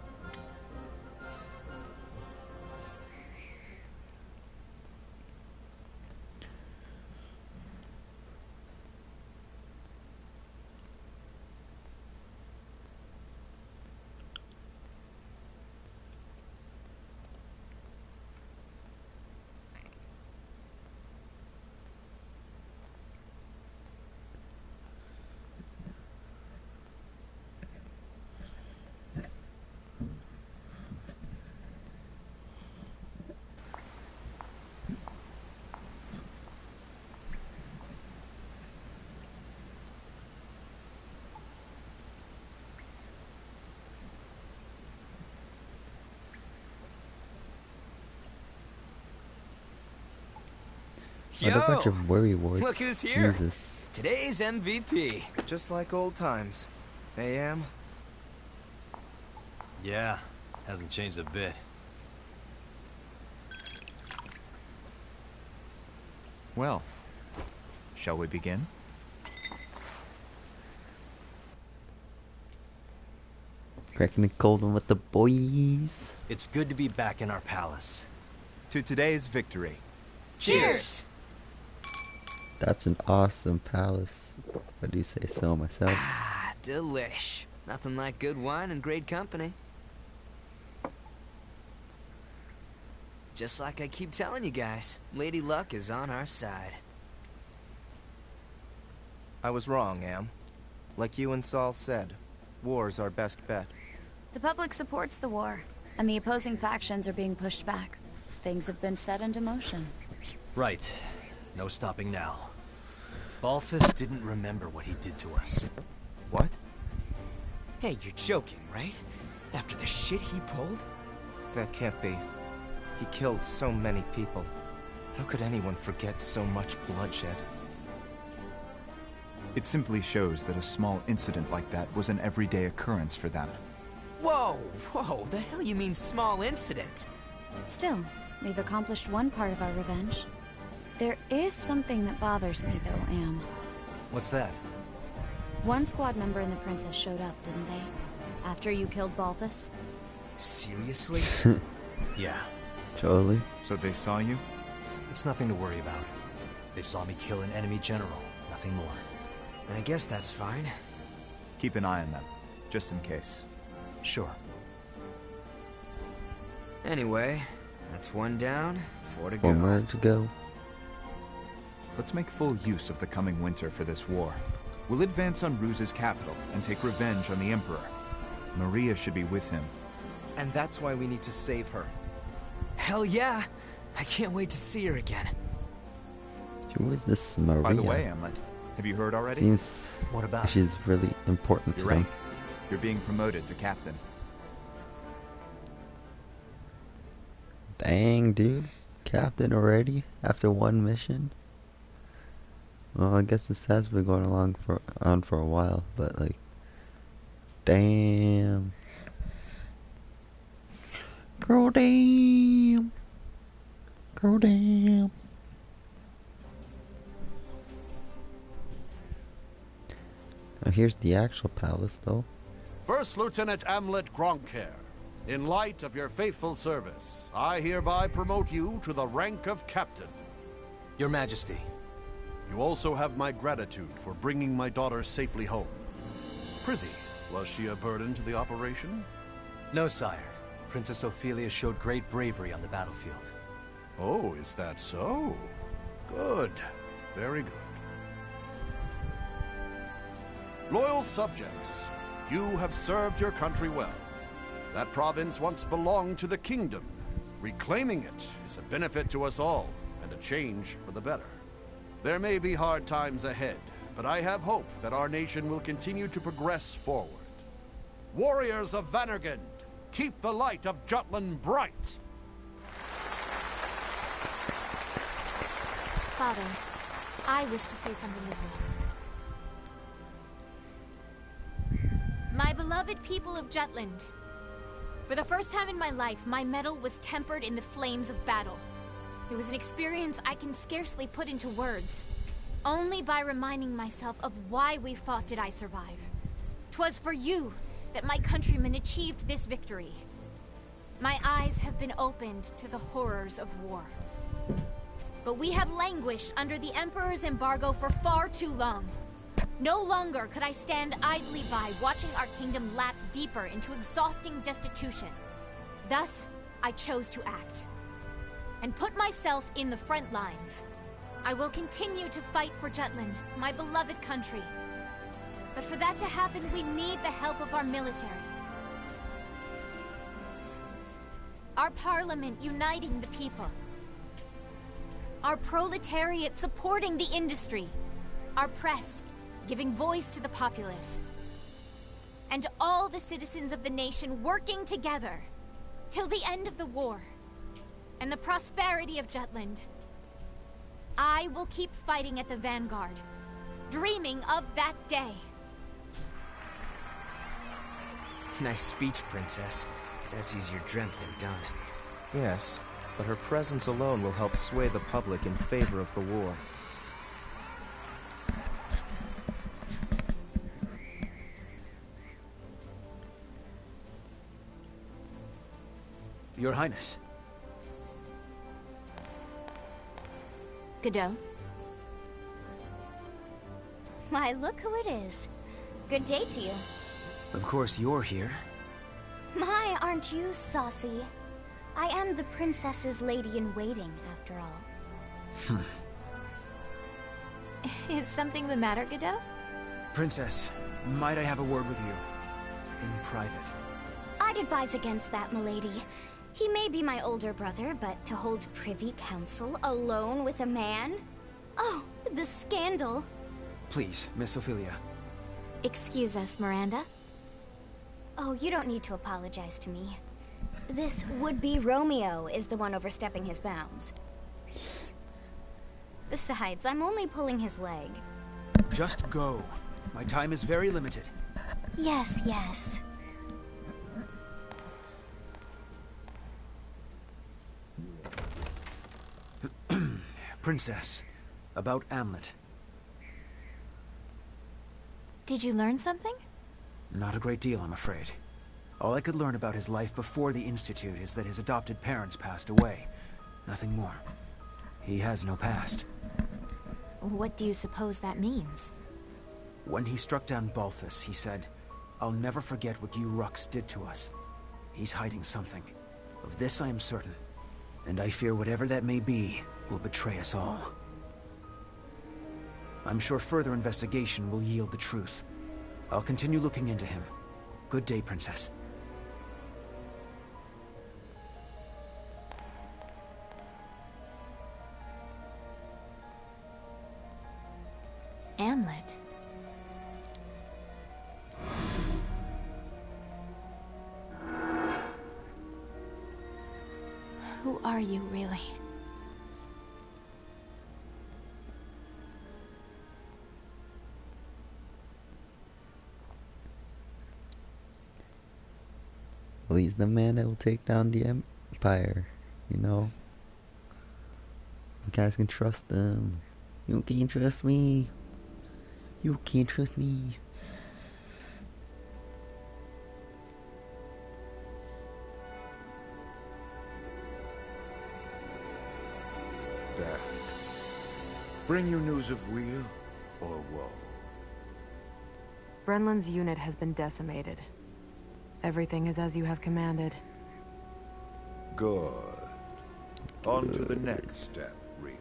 [SPEAKER 1] What a bunch of worrywarts.
[SPEAKER 17] Look who's here.
[SPEAKER 1] Jesus.
[SPEAKER 17] Today's MVP. Just like old times. AM?
[SPEAKER 11] Yeah, hasn't changed a bit.
[SPEAKER 17] Well, shall we begin?
[SPEAKER 1] Cracking a cold one with the boys.
[SPEAKER 11] It's good to be back in our palace.
[SPEAKER 17] To today's victory.
[SPEAKER 12] Cheers!
[SPEAKER 1] That's an awesome palace. If I do say so myself.
[SPEAKER 17] Ah, delish. Nothing like good wine and great company. Just like I keep telling you guys, Lady Luck is on our side.
[SPEAKER 21] I was wrong, Am. Like you and Saul said, war's our best bet.
[SPEAKER 22] The public supports the war, and the opposing factions are being pushed back. Things have been set into motion.
[SPEAKER 11] Right. No stopping now. Balthus didn't remember what he did to us.
[SPEAKER 17] What? Hey, you're joking, right? After the shit he pulled?
[SPEAKER 21] That can't be. He killed so many people. How could anyone forget so much bloodshed?
[SPEAKER 3] It simply shows that a small incident like that was an everyday occurrence for them.
[SPEAKER 17] Whoa, the hell you mean small incident?
[SPEAKER 22] Still, we've accomplished one part of our revenge. There is something that bothers me, though, Am.
[SPEAKER 11] What's that?
[SPEAKER 22] One squad member and the princess showed up, didn't they? After you killed Balthus?
[SPEAKER 17] Seriously?
[SPEAKER 11] Yeah.
[SPEAKER 1] Totally.
[SPEAKER 3] So they saw you?
[SPEAKER 11] It's nothing to worry about. They saw me kill an enemy general, nothing more.
[SPEAKER 17] I guess that's fine.
[SPEAKER 3] Keep an eye on them, just in case.
[SPEAKER 11] Sure.
[SPEAKER 17] Anyway, that's one down, 4 to go.
[SPEAKER 1] 4 more to go.
[SPEAKER 3] Let's make full use of the coming winter for this war. We'll advance on Ruse's capital and take revenge on the Emperor. Maria should be with him.
[SPEAKER 21] And that's why we need to save her.
[SPEAKER 17] Hell yeah! I can't wait to see her again.
[SPEAKER 1] Who is this Maria?
[SPEAKER 3] By the way, Hamlet, have you heard already?
[SPEAKER 1] Seems
[SPEAKER 11] what about?
[SPEAKER 1] She's really important
[SPEAKER 3] You're
[SPEAKER 1] to them.
[SPEAKER 3] right. You're being promoted to captain.
[SPEAKER 1] Dang, dude. Captain already? After one mission? Well, I guess this has been going on for a while, but like, damn. Girl, damn. Girl, damn. Now here's the actual palace, though.
[SPEAKER 14] First Lieutenant Amlet Gronkair, in light of your faithful service, I hereby promote you to the rank of captain.
[SPEAKER 11] Your Majesty.
[SPEAKER 14] You also have my gratitude for bringing my daughter safely home. Prithee, was she a burden to the operation?
[SPEAKER 11] No, sire. Princess Ophelia showed great bravery on the battlefield.
[SPEAKER 14] Oh, is that so? Good. Very good. Loyal subjects, you have served your country well. That province once belonged to the kingdom. Reclaiming it is a benefit to us all, and a change for the better. There may be hard times ahead, but I have hope that our nation will continue to progress forward. Warriors of Vannergund, keep the light of Jutland bright!
[SPEAKER 5] Father, I wish to say something as well. My beloved people of Jutland, for the first time in my life, my mettle was tempered in the flames of battle. It was an experience I can scarcely put into words. Only by reminding myself of why we fought did I survive. 'Twas for you that my countrymen achieved this victory. My eyes have been opened to the horrors of war. But we have languished under the Emperor's embargo for far too long. No longer could I stand idly by watching our kingdom lapse deeper into exhausting destitution. Thus, I chose to act and put myself in the front lines. I will continue to fight for Jutland, my beloved country. But for that to happen, we need the help of our military. Our parliament uniting the people. Our proletariat supporting the industry. Our press giving voice to the populace. And all the citizens of the nation working together till the end of the war and the prosperity of Jutland. I will keep fighting at the vanguard, dreaming of that day.
[SPEAKER 17] Nice speech, Princess. That's easier dreamt than done.
[SPEAKER 21] Yes, but her presence alone will help sway the public in favor of the war.
[SPEAKER 17] Your Highness.
[SPEAKER 5] Godot?
[SPEAKER 12] Why, look who it is. Good day to you.
[SPEAKER 17] Of course you're here.
[SPEAKER 12] My, aren't you saucy? I am the princess's lady-in-waiting, after all.
[SPEAKER 5] Is something the matter, Godot?
[SPEAKER 17] Princess, might I have a word with you? In private.
[SPEAKER 12] I'd advise against that, milady. He may be my older brother, but to hold privy council alone with a man? Oh, the scandal.
[SPEAKER 17] Please, Miss Ophelia.
[SPEAKER 5] Excuse us, Miranda.
[SPEAKER 12] Oh, you don't need to apologize to me. This would-be Romeo is the one overstepping his bounds. Besides, I'm only pulling his leg.
[SPEAKER 17] Just go. My time is very limited.
[SPEAKER 12] Yes, yes.
[SPEAKER 17] Princess, about Amlet.
[SPEAKER 5] Did you learn something?
[SPEAKER 17] Not a great deal, I'm afraid. All I could learn about his life before the Institute is that his adopted parents passed away. Nothing more. He has no past.
[SPEAKER 5] What do you suppose that means?
[SPEAKER 17] When he struck down Balthus, he said, "I'll never forget what you Rux did to us." He's hiding something. Of this I am certain. And I fear whatever that may be will betray us all. I'm sure further investigation will yield the truth. I'll continue looking into him. Good day, Princess.
[SPEAKER 5] Amlet. Who are you, really?
[SPEAKER 1] Well, he's the man that will take down the Empire, you know? You guys can trust him. You can't trust me. You can't trust me.
[SPEAKER 19] Dad, bring you news of weal or woe?
[SPEAKER 8] Brenlin's unit has been decimated. Everything is as you have commanded.
[SPEAKER 19] Good. On to the next step, Reaper.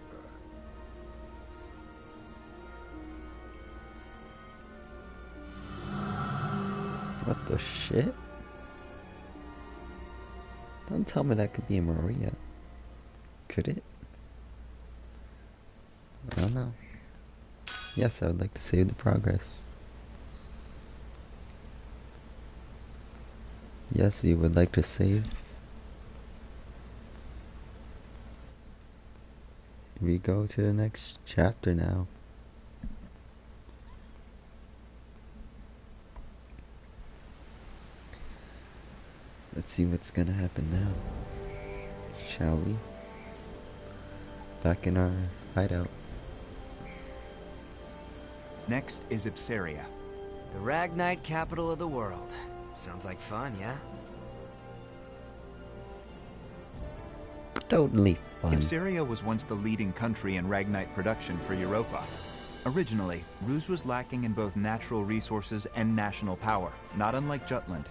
[SPEAKER 1] What the shit? Don't tell me that could be Maria. Could it? I don't know. Yes, I would like to save the progress. Yes, we would like to save. We go to the next chapter now. Let's see what's gonna happen now. Shall we? Back in our hideout.
[SPEAKER 3] Next is Ipsaria.
[SPEAKER 15] The Ragnite capital of the world. Sounds like fun, yeah?
[SPEAKER 1] Totally fun.
[SPEAKER 3] Ipsaria was once the leading country in Ragnite production for Europa. Originally, Ruse was lacking in both natural resources and national power, not unlike Jutland.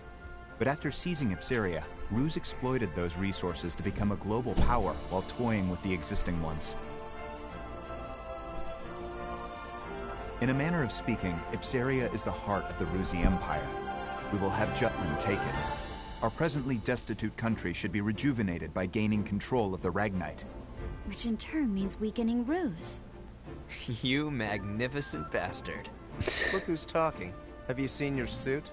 [SPEAKER 3] But after seizing Ipsaria, Ruse exploited those resources to become a global power while toying with the existing ones. In a manner of speaking, Ipsaria is the heart of the Ruse Empire. We will have Jutland take it. Our presently destitute country should be rejuvenated by gaining control of the Ragnite.
[SPEAKER 22] Which in turn means weakening Ruse.
[SPEAKER 15] You magnificent bastard.
[SPEAKER 21] Look who's talking. Have you seen your suit?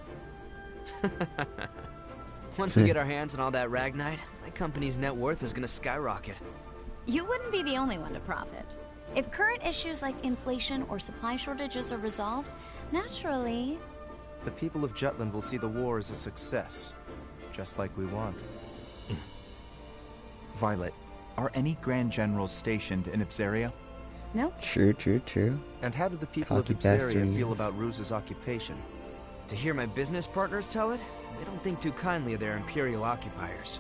[SPEAKER 15] Once we get our hands on all that Ragnite, my company's net worth is gonna skyrocket.
[SPEAKER 22] You wouldn't be the only one to profit. If current issues like inflation or supply shortages are resolved, naturally...
[SPEAKER 21] The people of Jutland will see the war as a success, just like we want.
[SPEAKER 3] Violet, are any Grand Generals stationed in Ipsaria?
[SPEAKER 22] Nope.
[SPEAKER 1] True.
[SPEAKER 21] And how do the people
[SPEAKER 1] Cocky
[SPEAKER 21] of Ipsaria
[SPEAKER 1] bastards.
[SPEAKER 21] feel about Ruse's occupation?
[SPEAKER 15] To hear my business partners tell it, they don't think too kindly of their Imperial occupiers.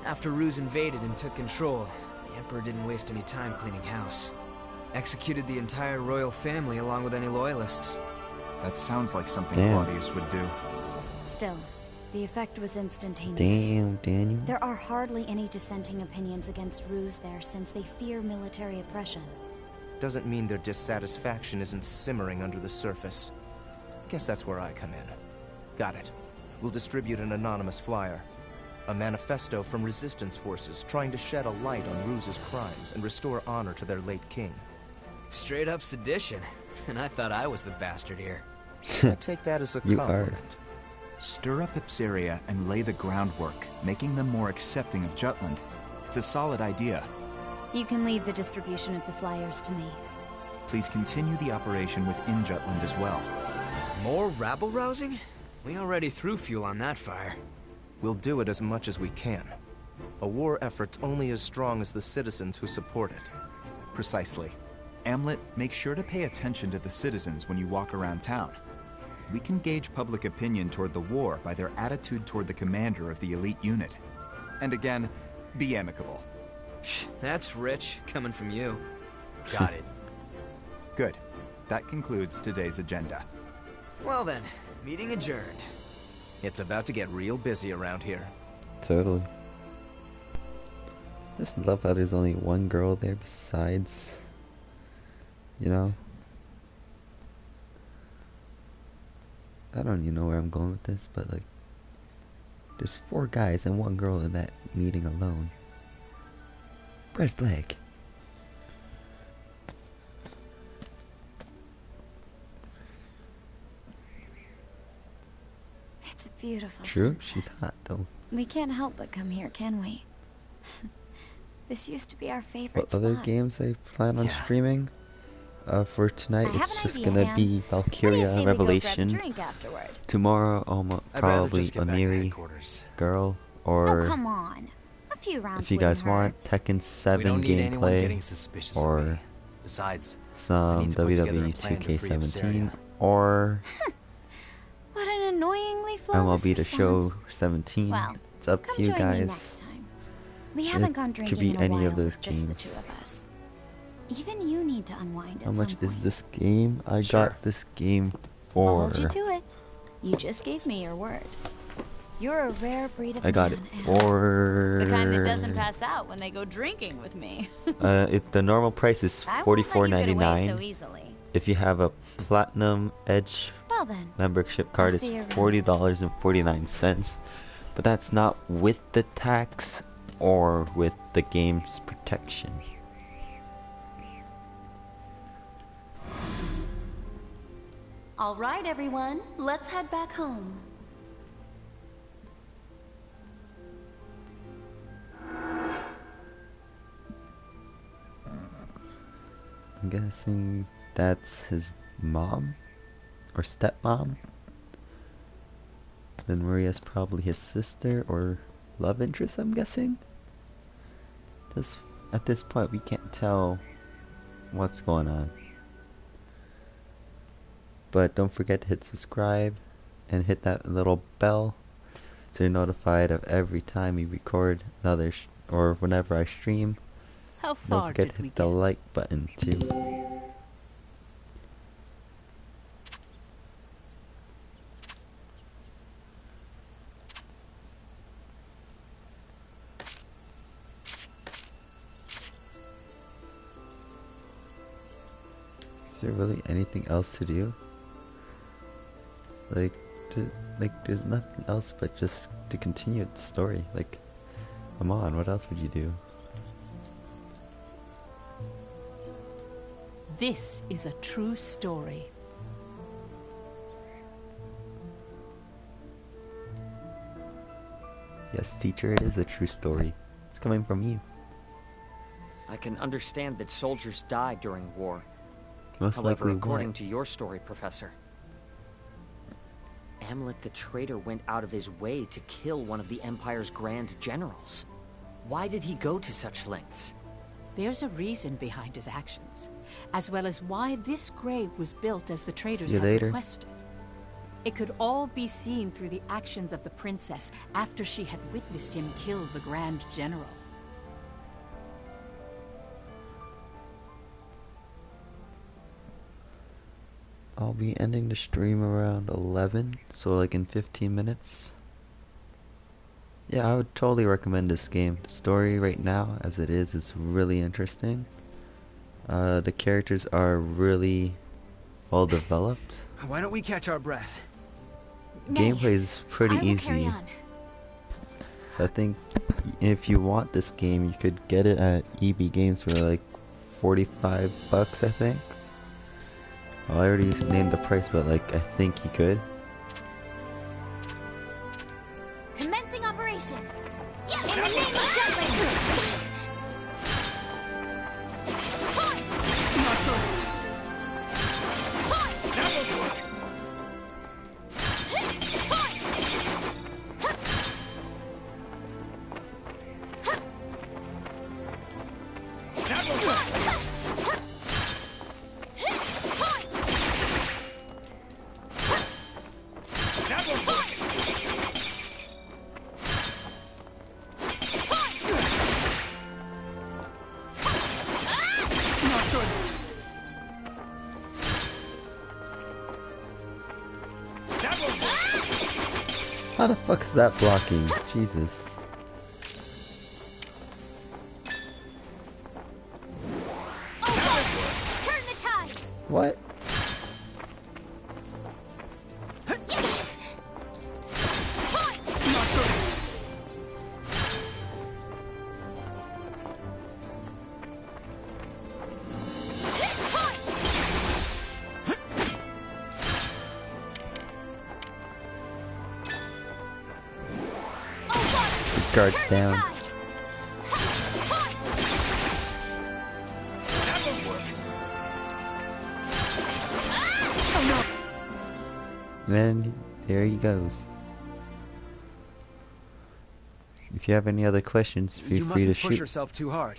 [SPEAKER 15] After Ruse invaded and took control, the Emperor didn't waste any time cleaning house. Executed the entire royal family along with any loyalists.
[SPEAKER 3] That sounds like something
[SPEAKER 1] Damn.
[SPEAKER 3] Claudius would do.
[SPEAKER 22] Still, the effect was instantaneous.
[SPEAKER 1] Damn, Daniel.
[SPEAKER 22] There are hardly any dissenting opinions against Ruse there since they fear military oppression.
[SPEAKER 21] Doesn't mean their dissatisfaction isn't simmering under the surface. Guess that's where I come in. Got it. We'll distribute an anonymous flyer. A manifesto from resistance forces trying to shed a light on Ruse's crimes and restore honor to their late king.
[SPEAKER 15] Straight up sedition. And I thought I was the bastard here.
[SPEAKER 21] I take that as a
[SPEAKER 1] You
[SPEAKER 21] compliment.
[SPEAKER 3] Stir up Ipsiria and lay the groundwork, making them more accepting of Jutland. It's a solid idea.
[SPEAKER 22] You can leave the distribution of the flyers to me.
[SPEAKER 3] Please continue the operation within Jutland as well.
[SPEAKER 15] More rabble-rousing? We already threw fuel on that fire.
[SPEAKER 21] We'll do it as much as we can. A war effort's only as strong as the citizens who support it.
[SPEAKER 3] Precisely. Amlet, make sure to pay attention to the citizens when you walk around town. We can gauge public opinion toward the war by their attitude toward the commander of the elite unit. And again, be amicable.
[SPEAKER 15] That's rich, coming from you.
[SPEAKER 3] Got it. Good. That concludes today's agenda.
[SPEAKER 15] Well then, meeting adjourned.
[SPEAKER 21] It's about to get real busy around here.
[SPEAKER 1] Totally. Just love how there's only one girl there besides, you know. I don't even know where I'm going with this, but like, there's 4 guys and 1 girl in that meeting alone. Red flag.
[SPEAKER 22] It's a beautiful
[SPEAKER 1] True,
[SPEAKER 22] sunset.
[SPEAKER 1] she's hot though.
[SPEAKER 22] We can't help but come here, can we? This used to be our favorite
[SPEAKER 1] What other
[SPEAKER 22] spot.
[SPEAKER 1] games I plan on streaming? For tonight,
[SPEAKER 22] I have
[SPEAKER 1] it's
[SPEAKER 22] an
[SPEAKER 1] just
[SPEAKER 22] idea,
[SPEAKER 1] gonna
[SPEAKER 22] Anne.
[SPEAKER 1] be
[SPEAKER 22] What do you say
[SPEAKER 1] Valkiria
[SPEAKER 22] we go
[SPEAKER 1] Revolution.
[SPEAKER 22] grab a drink afterward?
[SPEAKER 1] Tomorrow,
[SPEAKER 11] I'd rather
[SPEAKER 1] probably
[SPEAKER 11] just get back to
[SPEAKER 1] Oniri
[SPEAKER 11] headquarters.
[SPEAKER 1] Girl,
[SPEAKER 22] Oh,
[SPEAKER 1] or
[SPEAKER 22] come on. A few rounds
[SPEAKER 1] if you
[SPEAKER 22] wouldn't
[SPEAKER 1] guys
[SPEAKER 22] hurt.
[SPEAKER 1] want Tekken 7
[SPEAKER 11] We don't need anyone
[SPEAKER 1] gameplay,
[SPEAKER 11] getting suspicious of
[SPEAKER 1] or
[SPEAKER 11] me. Besides, I
[SPEAKER 1] some
[SPEAKER 11] need to put together a
[SPEAKER 1] WWE
[SPEAKER 11] plan to free
[SPEAKER 1] 2K17,
[SPEAKER 11] Ipsiria.
[SPEAKER 1] or
[SPEAKER 22] What an annoyingly flawless
[SPEAKER 1] MLB The Show
[SPEAKER 22] response.
[SPEAKER 1] 17.
[SPEAKER 22] Well,
[SPEAKER 1] It's up
[SPEAKER 22] come
[SPEAKER 1] to you
[SPEAKER 22] join me
[SPEAKER 1] guys.
[SPEAKER 22] next time. We haven't gone
[SPEAKER 1] It could
[SPEAKER 22] drinking
[SPEAKER 1] be
[SPEAKER 22] in a
[SPEAKER 1] any
[SPEAKER 22] while
[SPEAKER 1] of those
[SPEAKER 22] with just the
[SPEAKER 1] games.
[SPEAKER 22] 2 of us. Even you need to unwind
[SPEAKER 1] How
[SPEAKER 22] at
[SPEAKER 1] much
[SPEAKER 22] some point.
[SPEAKER 1] is this game? I
[SPEAKER 11] Sure.
[SPEAKER 1] got this game
[SPEAKER 22] I'll
[SPEAKER 1] for.
[SPEAKER 22] hold you to it. You just gave me your word. You're a rare breed of
[SPEAKER 1] I got it
[SPEAKER 22] man, Anne.
[SPEAKER 1] for.
[SPEAKER 22] The kind that doesn't pass out when they go drinking with me.
[SPEAKER 1] The normal price is
[SPEAKER 22] I won't let you get away
[SPEAKER 1] $44.99.
[SPEAKER 22] so easily.
[SPEAKER 1] If you have a Platinum Edge
[SPEAKER 22] Well then,
[SPEAKER 1] membership card,
[SPEAKER 22] I'll
[SPEAKER 1] it's
[SPEAKER 22] see you around.
[SPEAKER 1] $40.49. But that's not with the tax or with the game's protection.
[SPEAKER 4] All right, everyone, let's head back home.
[SPEAKER 1] I'm guessing that's his mom or stepmom. Then Maria's probably his sister or love interest, I'm guessing. Just at this point, we can't tell what's going on. But don't forget to hit subscribe and hit that little bell so you're notified of every time we record another or whenever I stream.
[SPEAKER 2] How
[SPEAKER 1] Don't
[SPEAKER 2] far
[SPEAKER 1] forget
[SPEAKER 2] did
[SPEAKER 1] to
[SPEAKER 2] we
[SPEAKER 1] hit the
[SPEAKER 2] get?
[SPEAKER 1] like button too. Is there really anything else to do? Like, there's nothing else but just to continue the story. Like, come on, what else would you do?
[SPEAKER 2] This is a true story.
[SPEAKER 1] Yes, teacher, it is a true story. It's coming from you.
[SPEAKER 9] I can understand that soldiers died during war.
[SPEAKER 1] Most
[SPEAKER 9] However,
[SPEAKER 1] likely
[SPEAKER 9] according
[SPEAKER 1] what?
[SPEAKER 9] to your story, Professor, Amlet the traitor went out of his way to kill one of the Empire's grand generals. Why did he go to such lengths?
[SPEAKER 2] There's a reason behind his actions, as well as why this grave was built as the traders
[SPEAKER 1] See you
[SPEAKER 2] had
[SPEAKER 1] later.
[SPEAKER 2] requested. It could all be seen through the actions of the princess after she had witnessed him kill the Grand General.
[SPEAKER 1] I'll be ending the stream around 11, so like in 15 minutes. Yeah, I would totally recommend this game. The story right now, as it is really interesting. The characters are really well developed.
[SPEAKER 17] Why don't we catch our breath?
[SPEAKER 1] Gameplay is pretty easy. So I think if you want this game, you could get it at EB Games for like $45, I think. Well, I already named the price, but like I think you could. How the fuck is that blocking? Jesus.
[SPEAKER 12] Turn the tides.
[SPEAKER 1] What? Guards down. Then there he goes. If you have any other questions, feel free to shoot.
[SPEAKER 17] You mustn't push yourself too hard.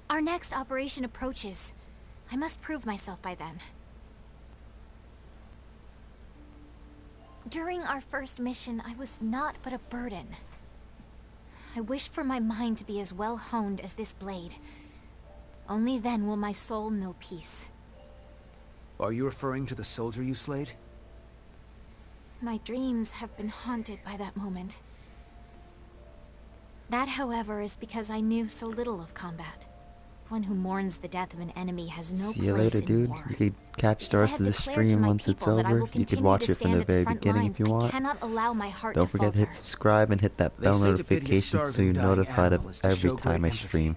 [SPEAKER 5] Our next operation approaches. I must prove myself by then. During our first mission, I was not but a burden. I wish for my mind to be as well honed as this blade. Only then will my soul know peace.
[SPEAKER 17] Are you referring to the soldier you slayed?
[SPEAKER 5] My dreams have been haunted by that moment. That, however, is because I knew so little of combat. One who mourns the death of an enemy has no
[SPEAKER 1] See you
[SPEAKER 5] place
[SPEAKER 1] later,
[SPEAKER 5] in
[SPEAKER 1] dude.
[SPEAKER 5] war.
[SPEAKER 1] You could catch the rest of the stream once it's over. You could watch it from the very beginning if you want. Don't forget to hit subscribe and hit that bell notification so you're notified of every time I stream.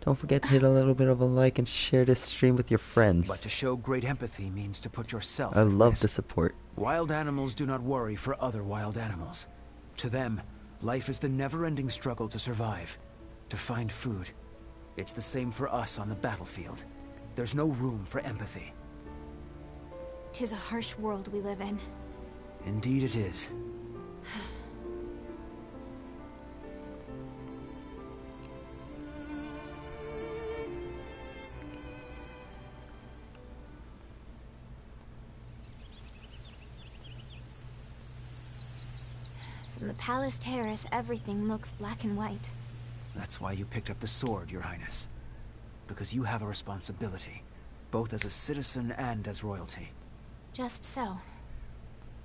[SPEAKER 1] Don't forget to hit a little bit of a like and share this stream with your friends.
[SPEAKER 17] But to show great empathy means to put yourself
[SPEAKER 1] I
[SPEAKER 17] at
[SPEAKER 1] love
[SPEAKER 17] risk.
[SPEAKER 1] the support.
[SPEAKER 17] Wild animals do not worry for other wild animals. To them, life is the never-ending struggle to survive, to find food. It's the same for us on the battlefield. There's no room for empathy.
[SPEAKER 5] 'Tis a harsh world we live in.
[SPEAKER 17] Indeed it is.
[SPEAKER 5] From the palace terrace, everything looks black and white.
[SPEAKER 17] That's why you picked up the sword, Your Highness. Because you have a responsibility, both as a citizen and as royalty.
[SPEAKER 5] Just so.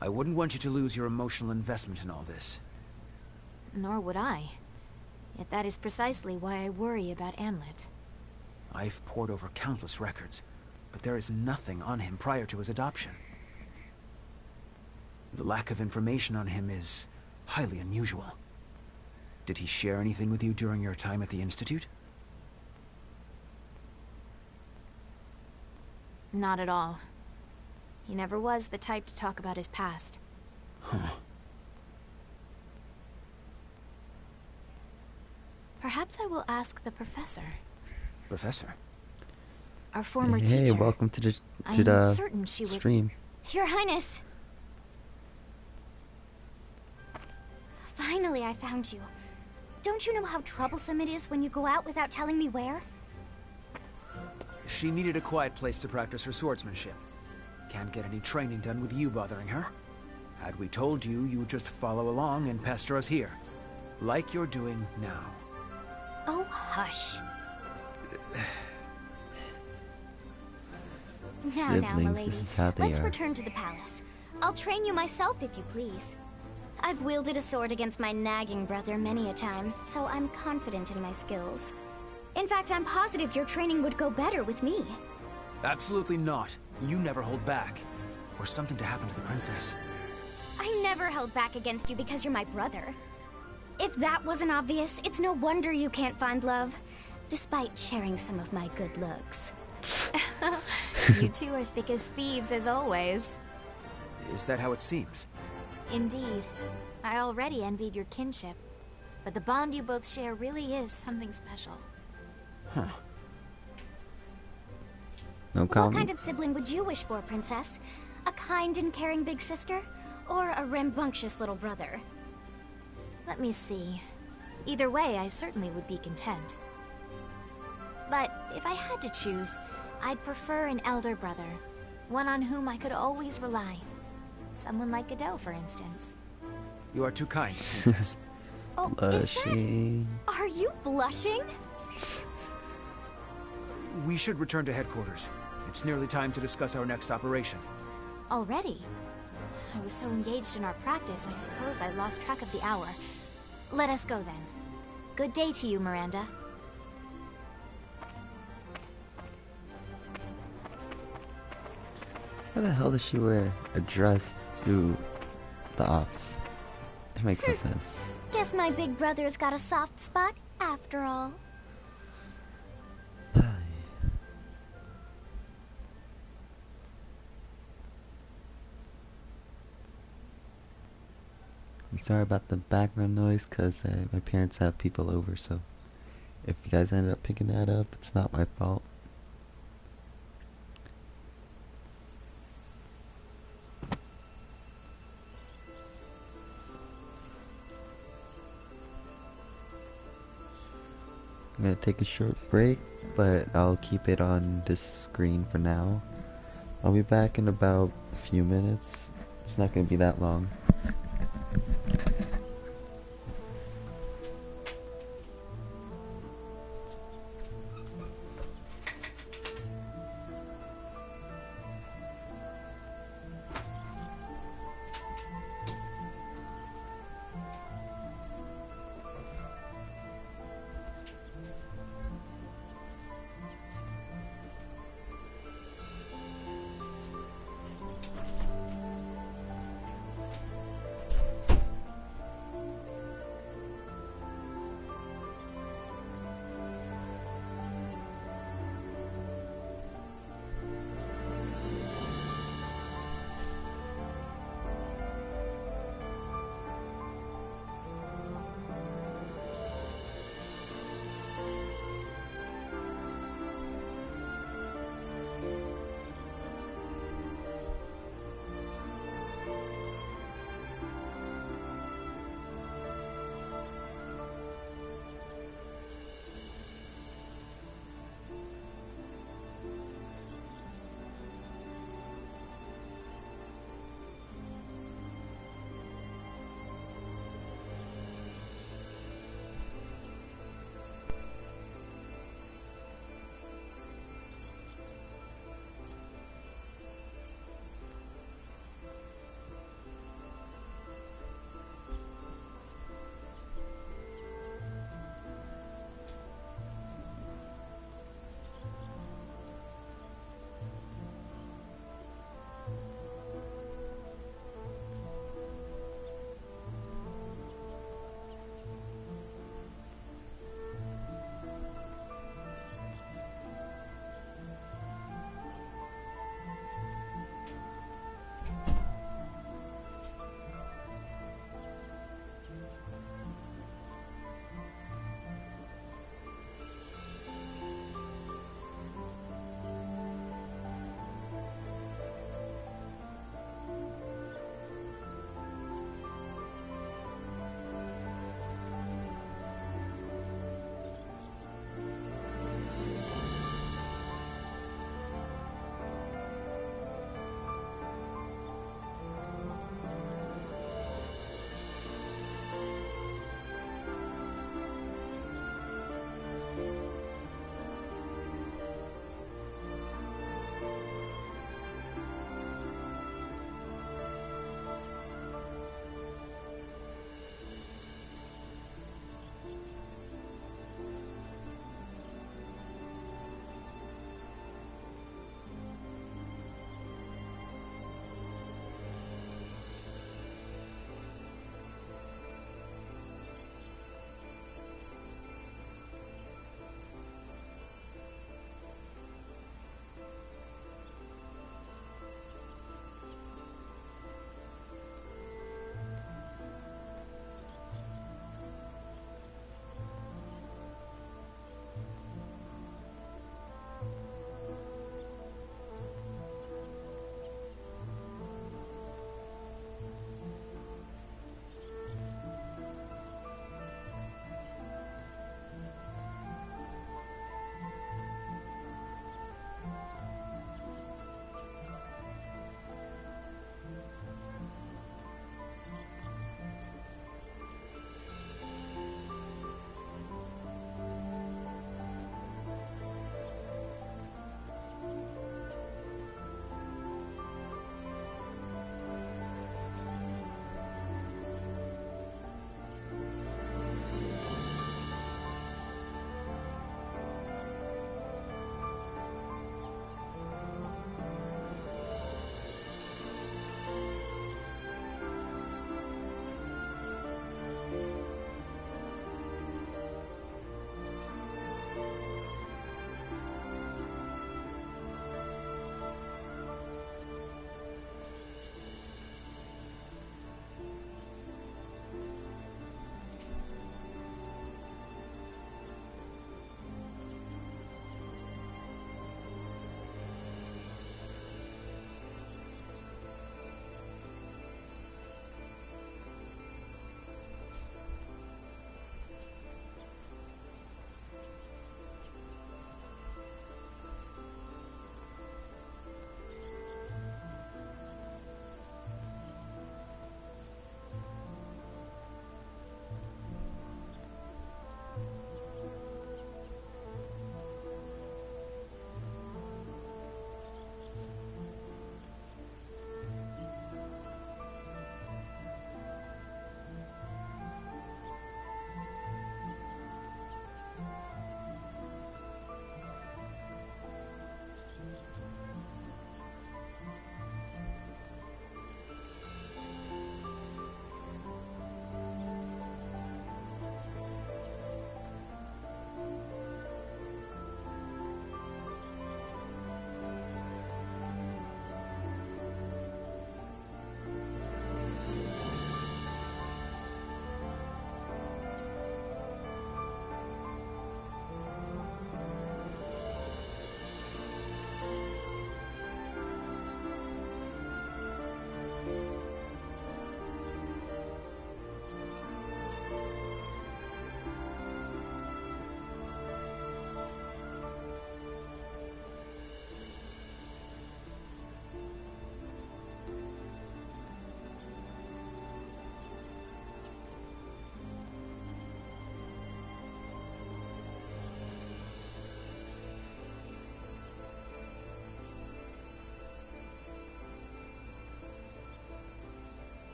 [SPEAKER 17] I wouldn't want you to lose your emotional investment in all this.
[SPEAKER 5] Nor would I. Yet that is precisely why I worry about Amlet.
[SPEAKER 17] I've pored over countless records, but there is nothing on him prior to his adoption. The lack of information on him is highly unusual. Did he share anything with you during your time at the Institute?
[SPEAKER 5] Not at all. He never was the type to talk about his past.
[SPEAKER 17] Huh.
[SPEAKER 5] Perhaps I will ask the professor.
[SPEAKER 17] Professor?
[SPEAKER 5] Our former
[SPEAKER 1] Hey,
[SPEAKER 5] teacher.
[SPEAKER 1] welcome to the
[SPEAKER 5] I'm certain she would...
[SPEAKER 1] stream.
[SPEAKER 12] Your Highness! Finally, I found you. Don't you know how troublesome it is when you go out without telling me where?
[SPEAKER 17] She needed a quiet place to practice her swordsmanship. Can't get any training done with you bothering her. Had we told you, you would just follow along and pester us here. Like you're doing now.
[SPEAKER 12] Oh, hush. Now,
[SPEAKER 1] Siblings,
[SPEAKER 12] milady.
[SPEAKER 1] this is how they
[SPEAKER 12] Let's
[SPEAKER 1] are.
[SPEAKER 12] return to the palace. I'll train you myself if you please. I've wielded a sword against my nagging brother many a time, so I'm confident in my skills. In fact, I'm positive your training would go better with me.
[SPEAKER 17] Absolutely not. You never hold back. Or something to happen to the princess.
[SPEAKER 12] I never held back against you because you're my brother. If that wasn't obvious, it's no wonder you can't find love, despite sharing some of my good looks.
[SPEAKER 5] You two are thick as thieves, as always.
[SPEAKER 17] Is that how it seems?
[SPEAKER 5] Indeed. I already envied your kinship. But the bond you both share really is something special.
[SPEAKER 17] Huh.
[SPEAKER 1] No
[SPEAKER 12] What
[SPEAKER 1] comment?
[SPEAKER 12] kind of sibling would you wish for, Princess? A kind and caring big sister? Or a rambunctious little brother?
[SPEAKER 5] Let me see. Either way, I certainly would be content. But if I had to choose, I'd prefer an elder brother. One on whom I could always rely. Someone like Godot, for instance.
[SPEAKER 17] You are too kind, Princess.
[SPEAKER 12] Oh,
[SPEAKER 1] Blushing.
[SPEAKER 12] Are you blushing?
[SPEAKER 17] We should return to headquarters. It's nearly time to discuss our next operation.
[SPEAKER 5] Already? I was so engaged in our practice, I suppose I lost track of the hour. Let us go then. Good day to you, Miranda.
[SPEAKER 1] Why the hell does she wear a dress to the ops? It makes no sense.
[SPEAKER 12] Guess my big brother's got a soft spot after all.
[SPEAKER 1] I'm sorry about the background noise because my parents have people over, so if you guys ended up picking that up, it's not my fault. I'm gonna take a short break, but I'll keep it on this screen for now. I'll be back in about a few minutes. It's not gonna be that long.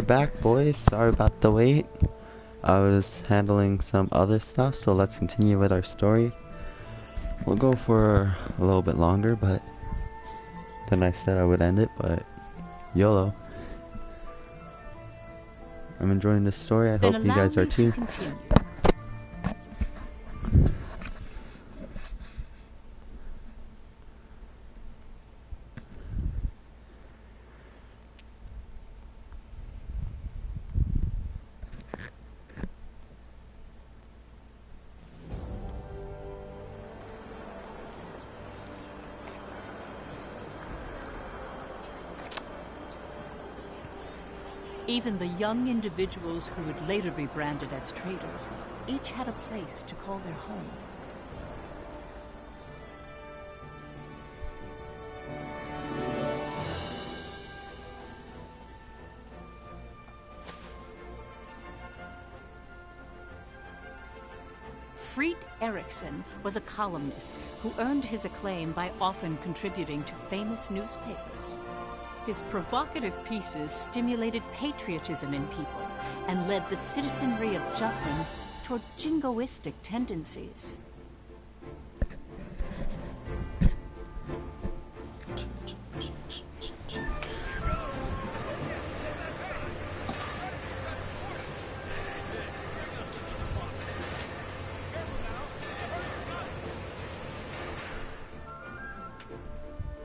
[SPEAKER 1] back, boys. Sorry about the wait. I was handling some other stuff, so let's continue with our story. We'll go for a little bit longer, but then I said I would end it, but YOLO. I'm enjoying this story. I hope you guys are too.
[SPEAKER 2] Even the young individuals who would later be branded as traitors each had a place to call their home. Fried Eriksson was a columnist who earned his acclaim by often contributing to famous newspapers. His provocative pieces stimulated patriotism in people and led the citizenry of Jutland toward jingoistic tendencies.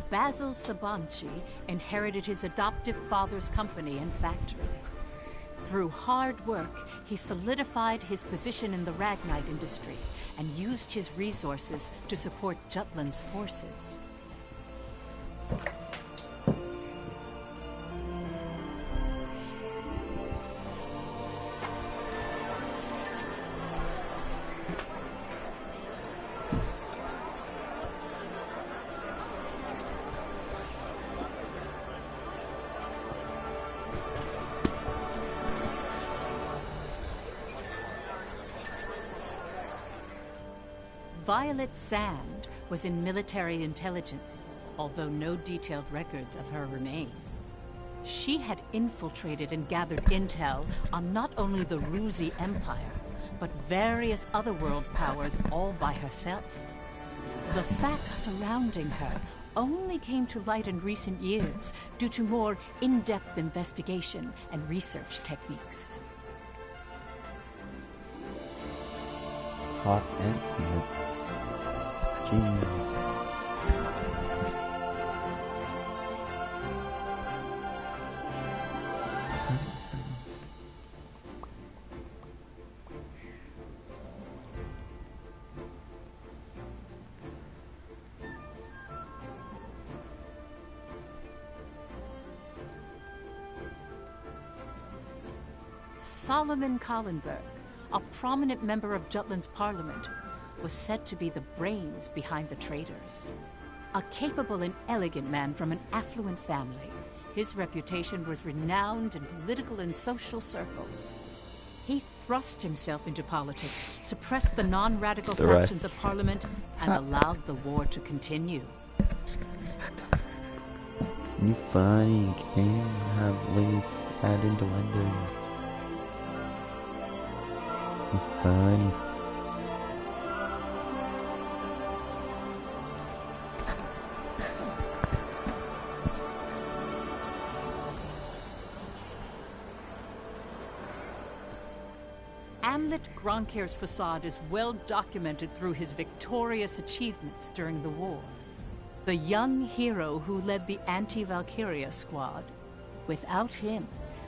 [SPEAKER 2] Basil Sabanci inherited his adoptive father's company and factory. Through hard work, he solidified his position in the Ragnite industry and used his resources to support Jutland's forces. Violet Sand was in military intelligence, although no detailed records of her remain. She had infiltrated and gathered intel on not only the Ruzi Empire, but various other world powers all by herself. The facts surrounding her only came to light in recent years due to more in-depth investigation and research techniques.
[SPEAKER 1] Hot and smoke. Jeez.
[SPEAKER 2] Solomon Kallenberg, a prominent member of Jutland's parliament, was said to be the brains behind the traitors. A capable and elegant man from an affluent family, his reputation was renowned in political and social circles. He thrust himself into politics, suppressed the non-radical factions of parliament, and allowed the war to continue.
[SPEAKER 1] You funny, can have ways add innuendos. You funny.
[SPEAKER 2] Amlet Gronkir's facade is well documented through his victorious achievements during the war. The young hero who led the anti-Valkiria squad. Without him,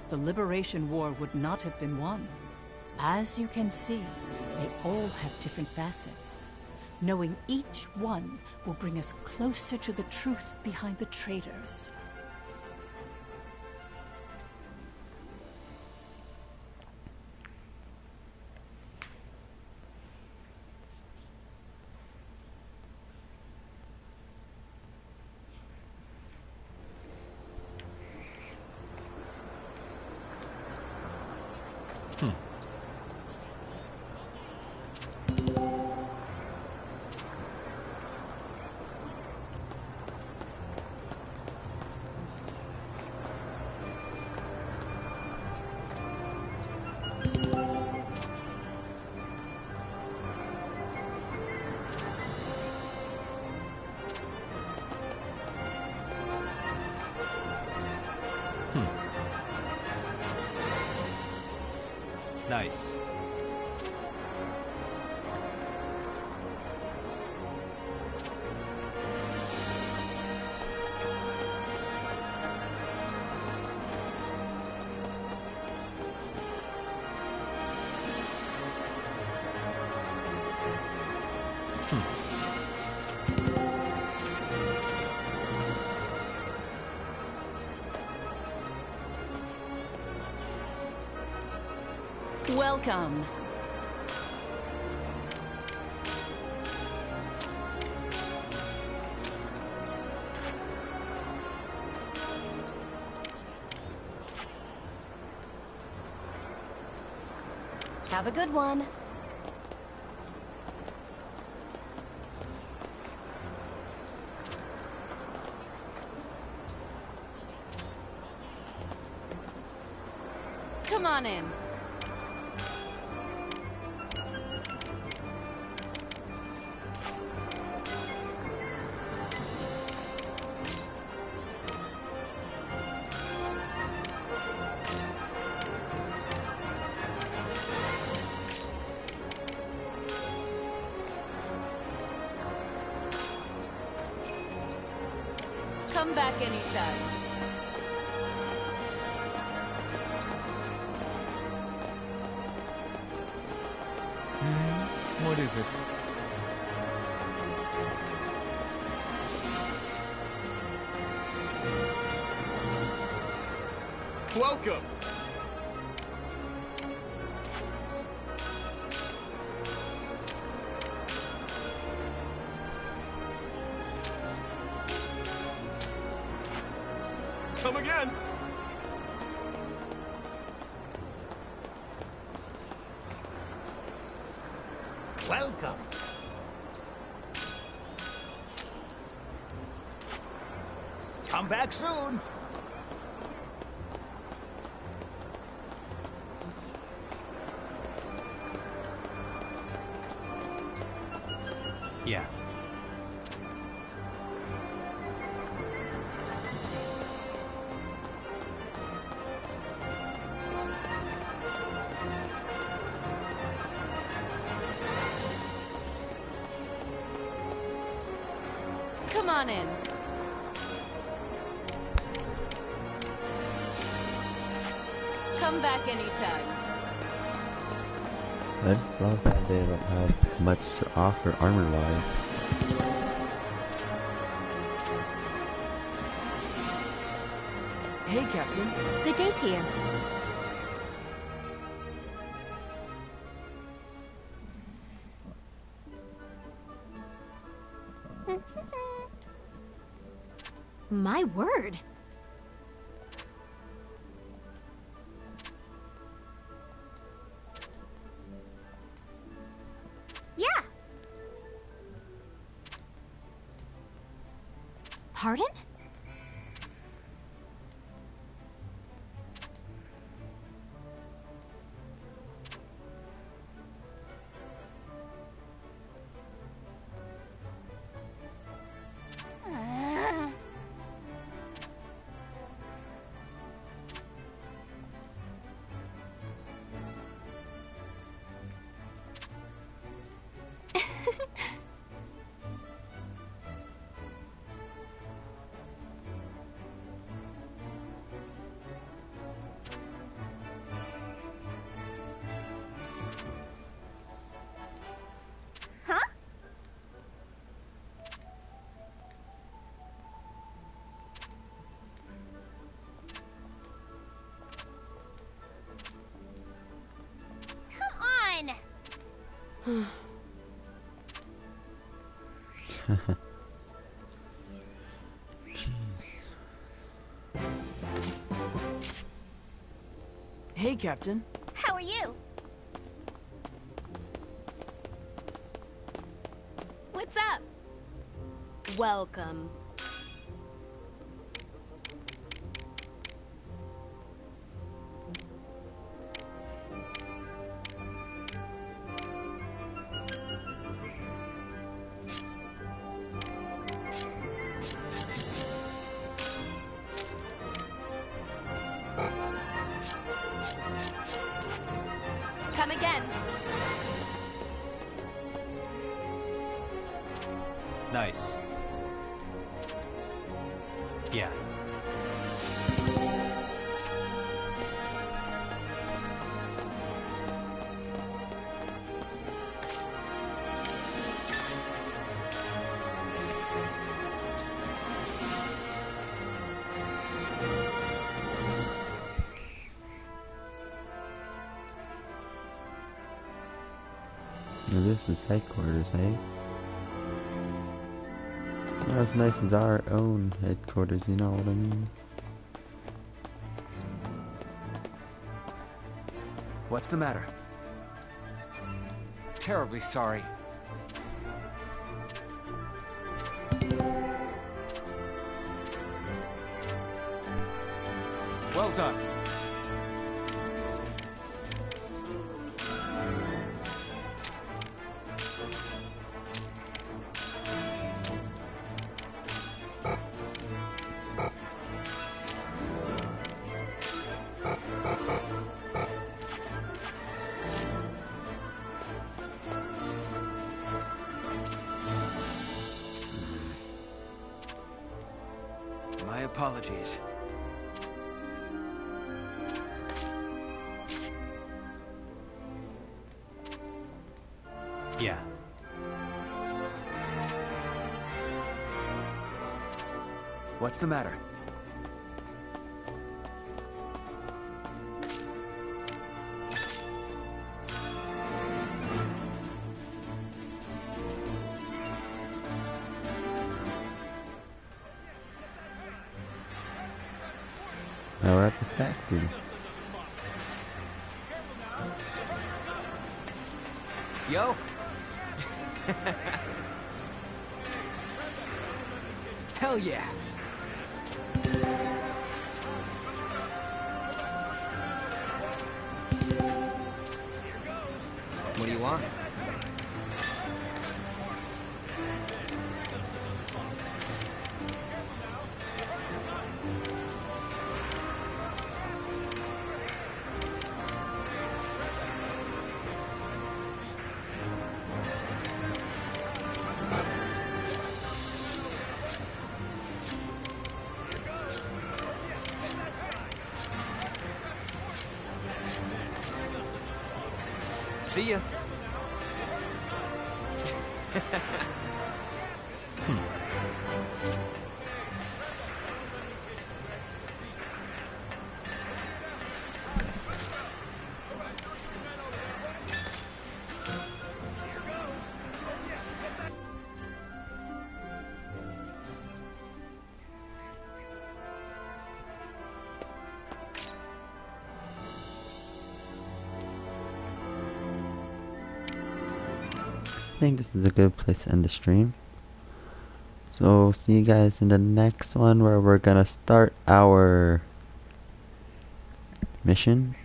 [SPEAKER 2] the Liberation War would not have been won. As you can see, they all have different facets. Knowing each one will bring us closer to the truth behind the traitors.
[SPEAKER 16] Nice.
[SPEAKER 2] Welcome.
[SPEAKER 4] Have a good one.
[SPEAKER 22] Come on in.
[SPEAKER 2] Come back anytime.
[SPEAKER 11] What is it?
[SPEAKER 18] Welcome! Come again!
[SPEAKER 14] Welcome. Come back soon.
[SPEAKER 11] Yeah.
[SPEAKER 2] Come on in. Come back anytime.
[SPEAKER 1] I just love that they don't have much to offer armor-wise.
[SPEAKER 15] Hey, Captain.
[SPEAKER 5] Good day to you. My word. Yeah. Pardon?
[SPEAKER 15] Hey, Captain.
[SPEAKER 12] How are you?
[SPEAKER 22] What's up? Welcome. again.
[SPEAKER 11] Nice. Yeah.
[SPEAKER 1] Now this is headquarters, eh? Not as nice as our own headquarters, you know what I mean?
[SPEAKER 17] What's the matter?
[SPEAKER 15] Terribly sorry.
[SPEAKER 17] Well done. My apologies.
[SPEAKER 11] Yeah.
[SPEAKER 17] What's the matter?
[SPEAKER 1] Now we're at the factory.
[SPEAKER 15] Yo! Hell yeah! What do you want? See ya.
[SPEAKER 1] I think this is a good place to end the stream. So see you guys in the next one where we're gonna start our mission.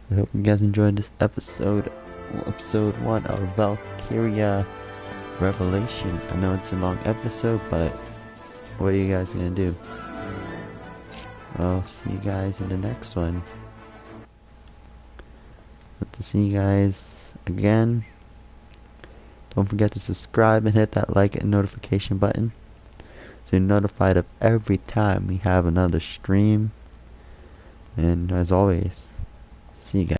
[SPEAKER 1] I hope you guys enjoyed this episode 1 of Valkiria Revolution. I know it's a long episode, but what are you guys gonna do? I'll see you guys in the next one. Hope to see you guys again. Don't forget to subscribe and hit that like and notification button so you're notified of every time we have another stream. And as always, see you guys.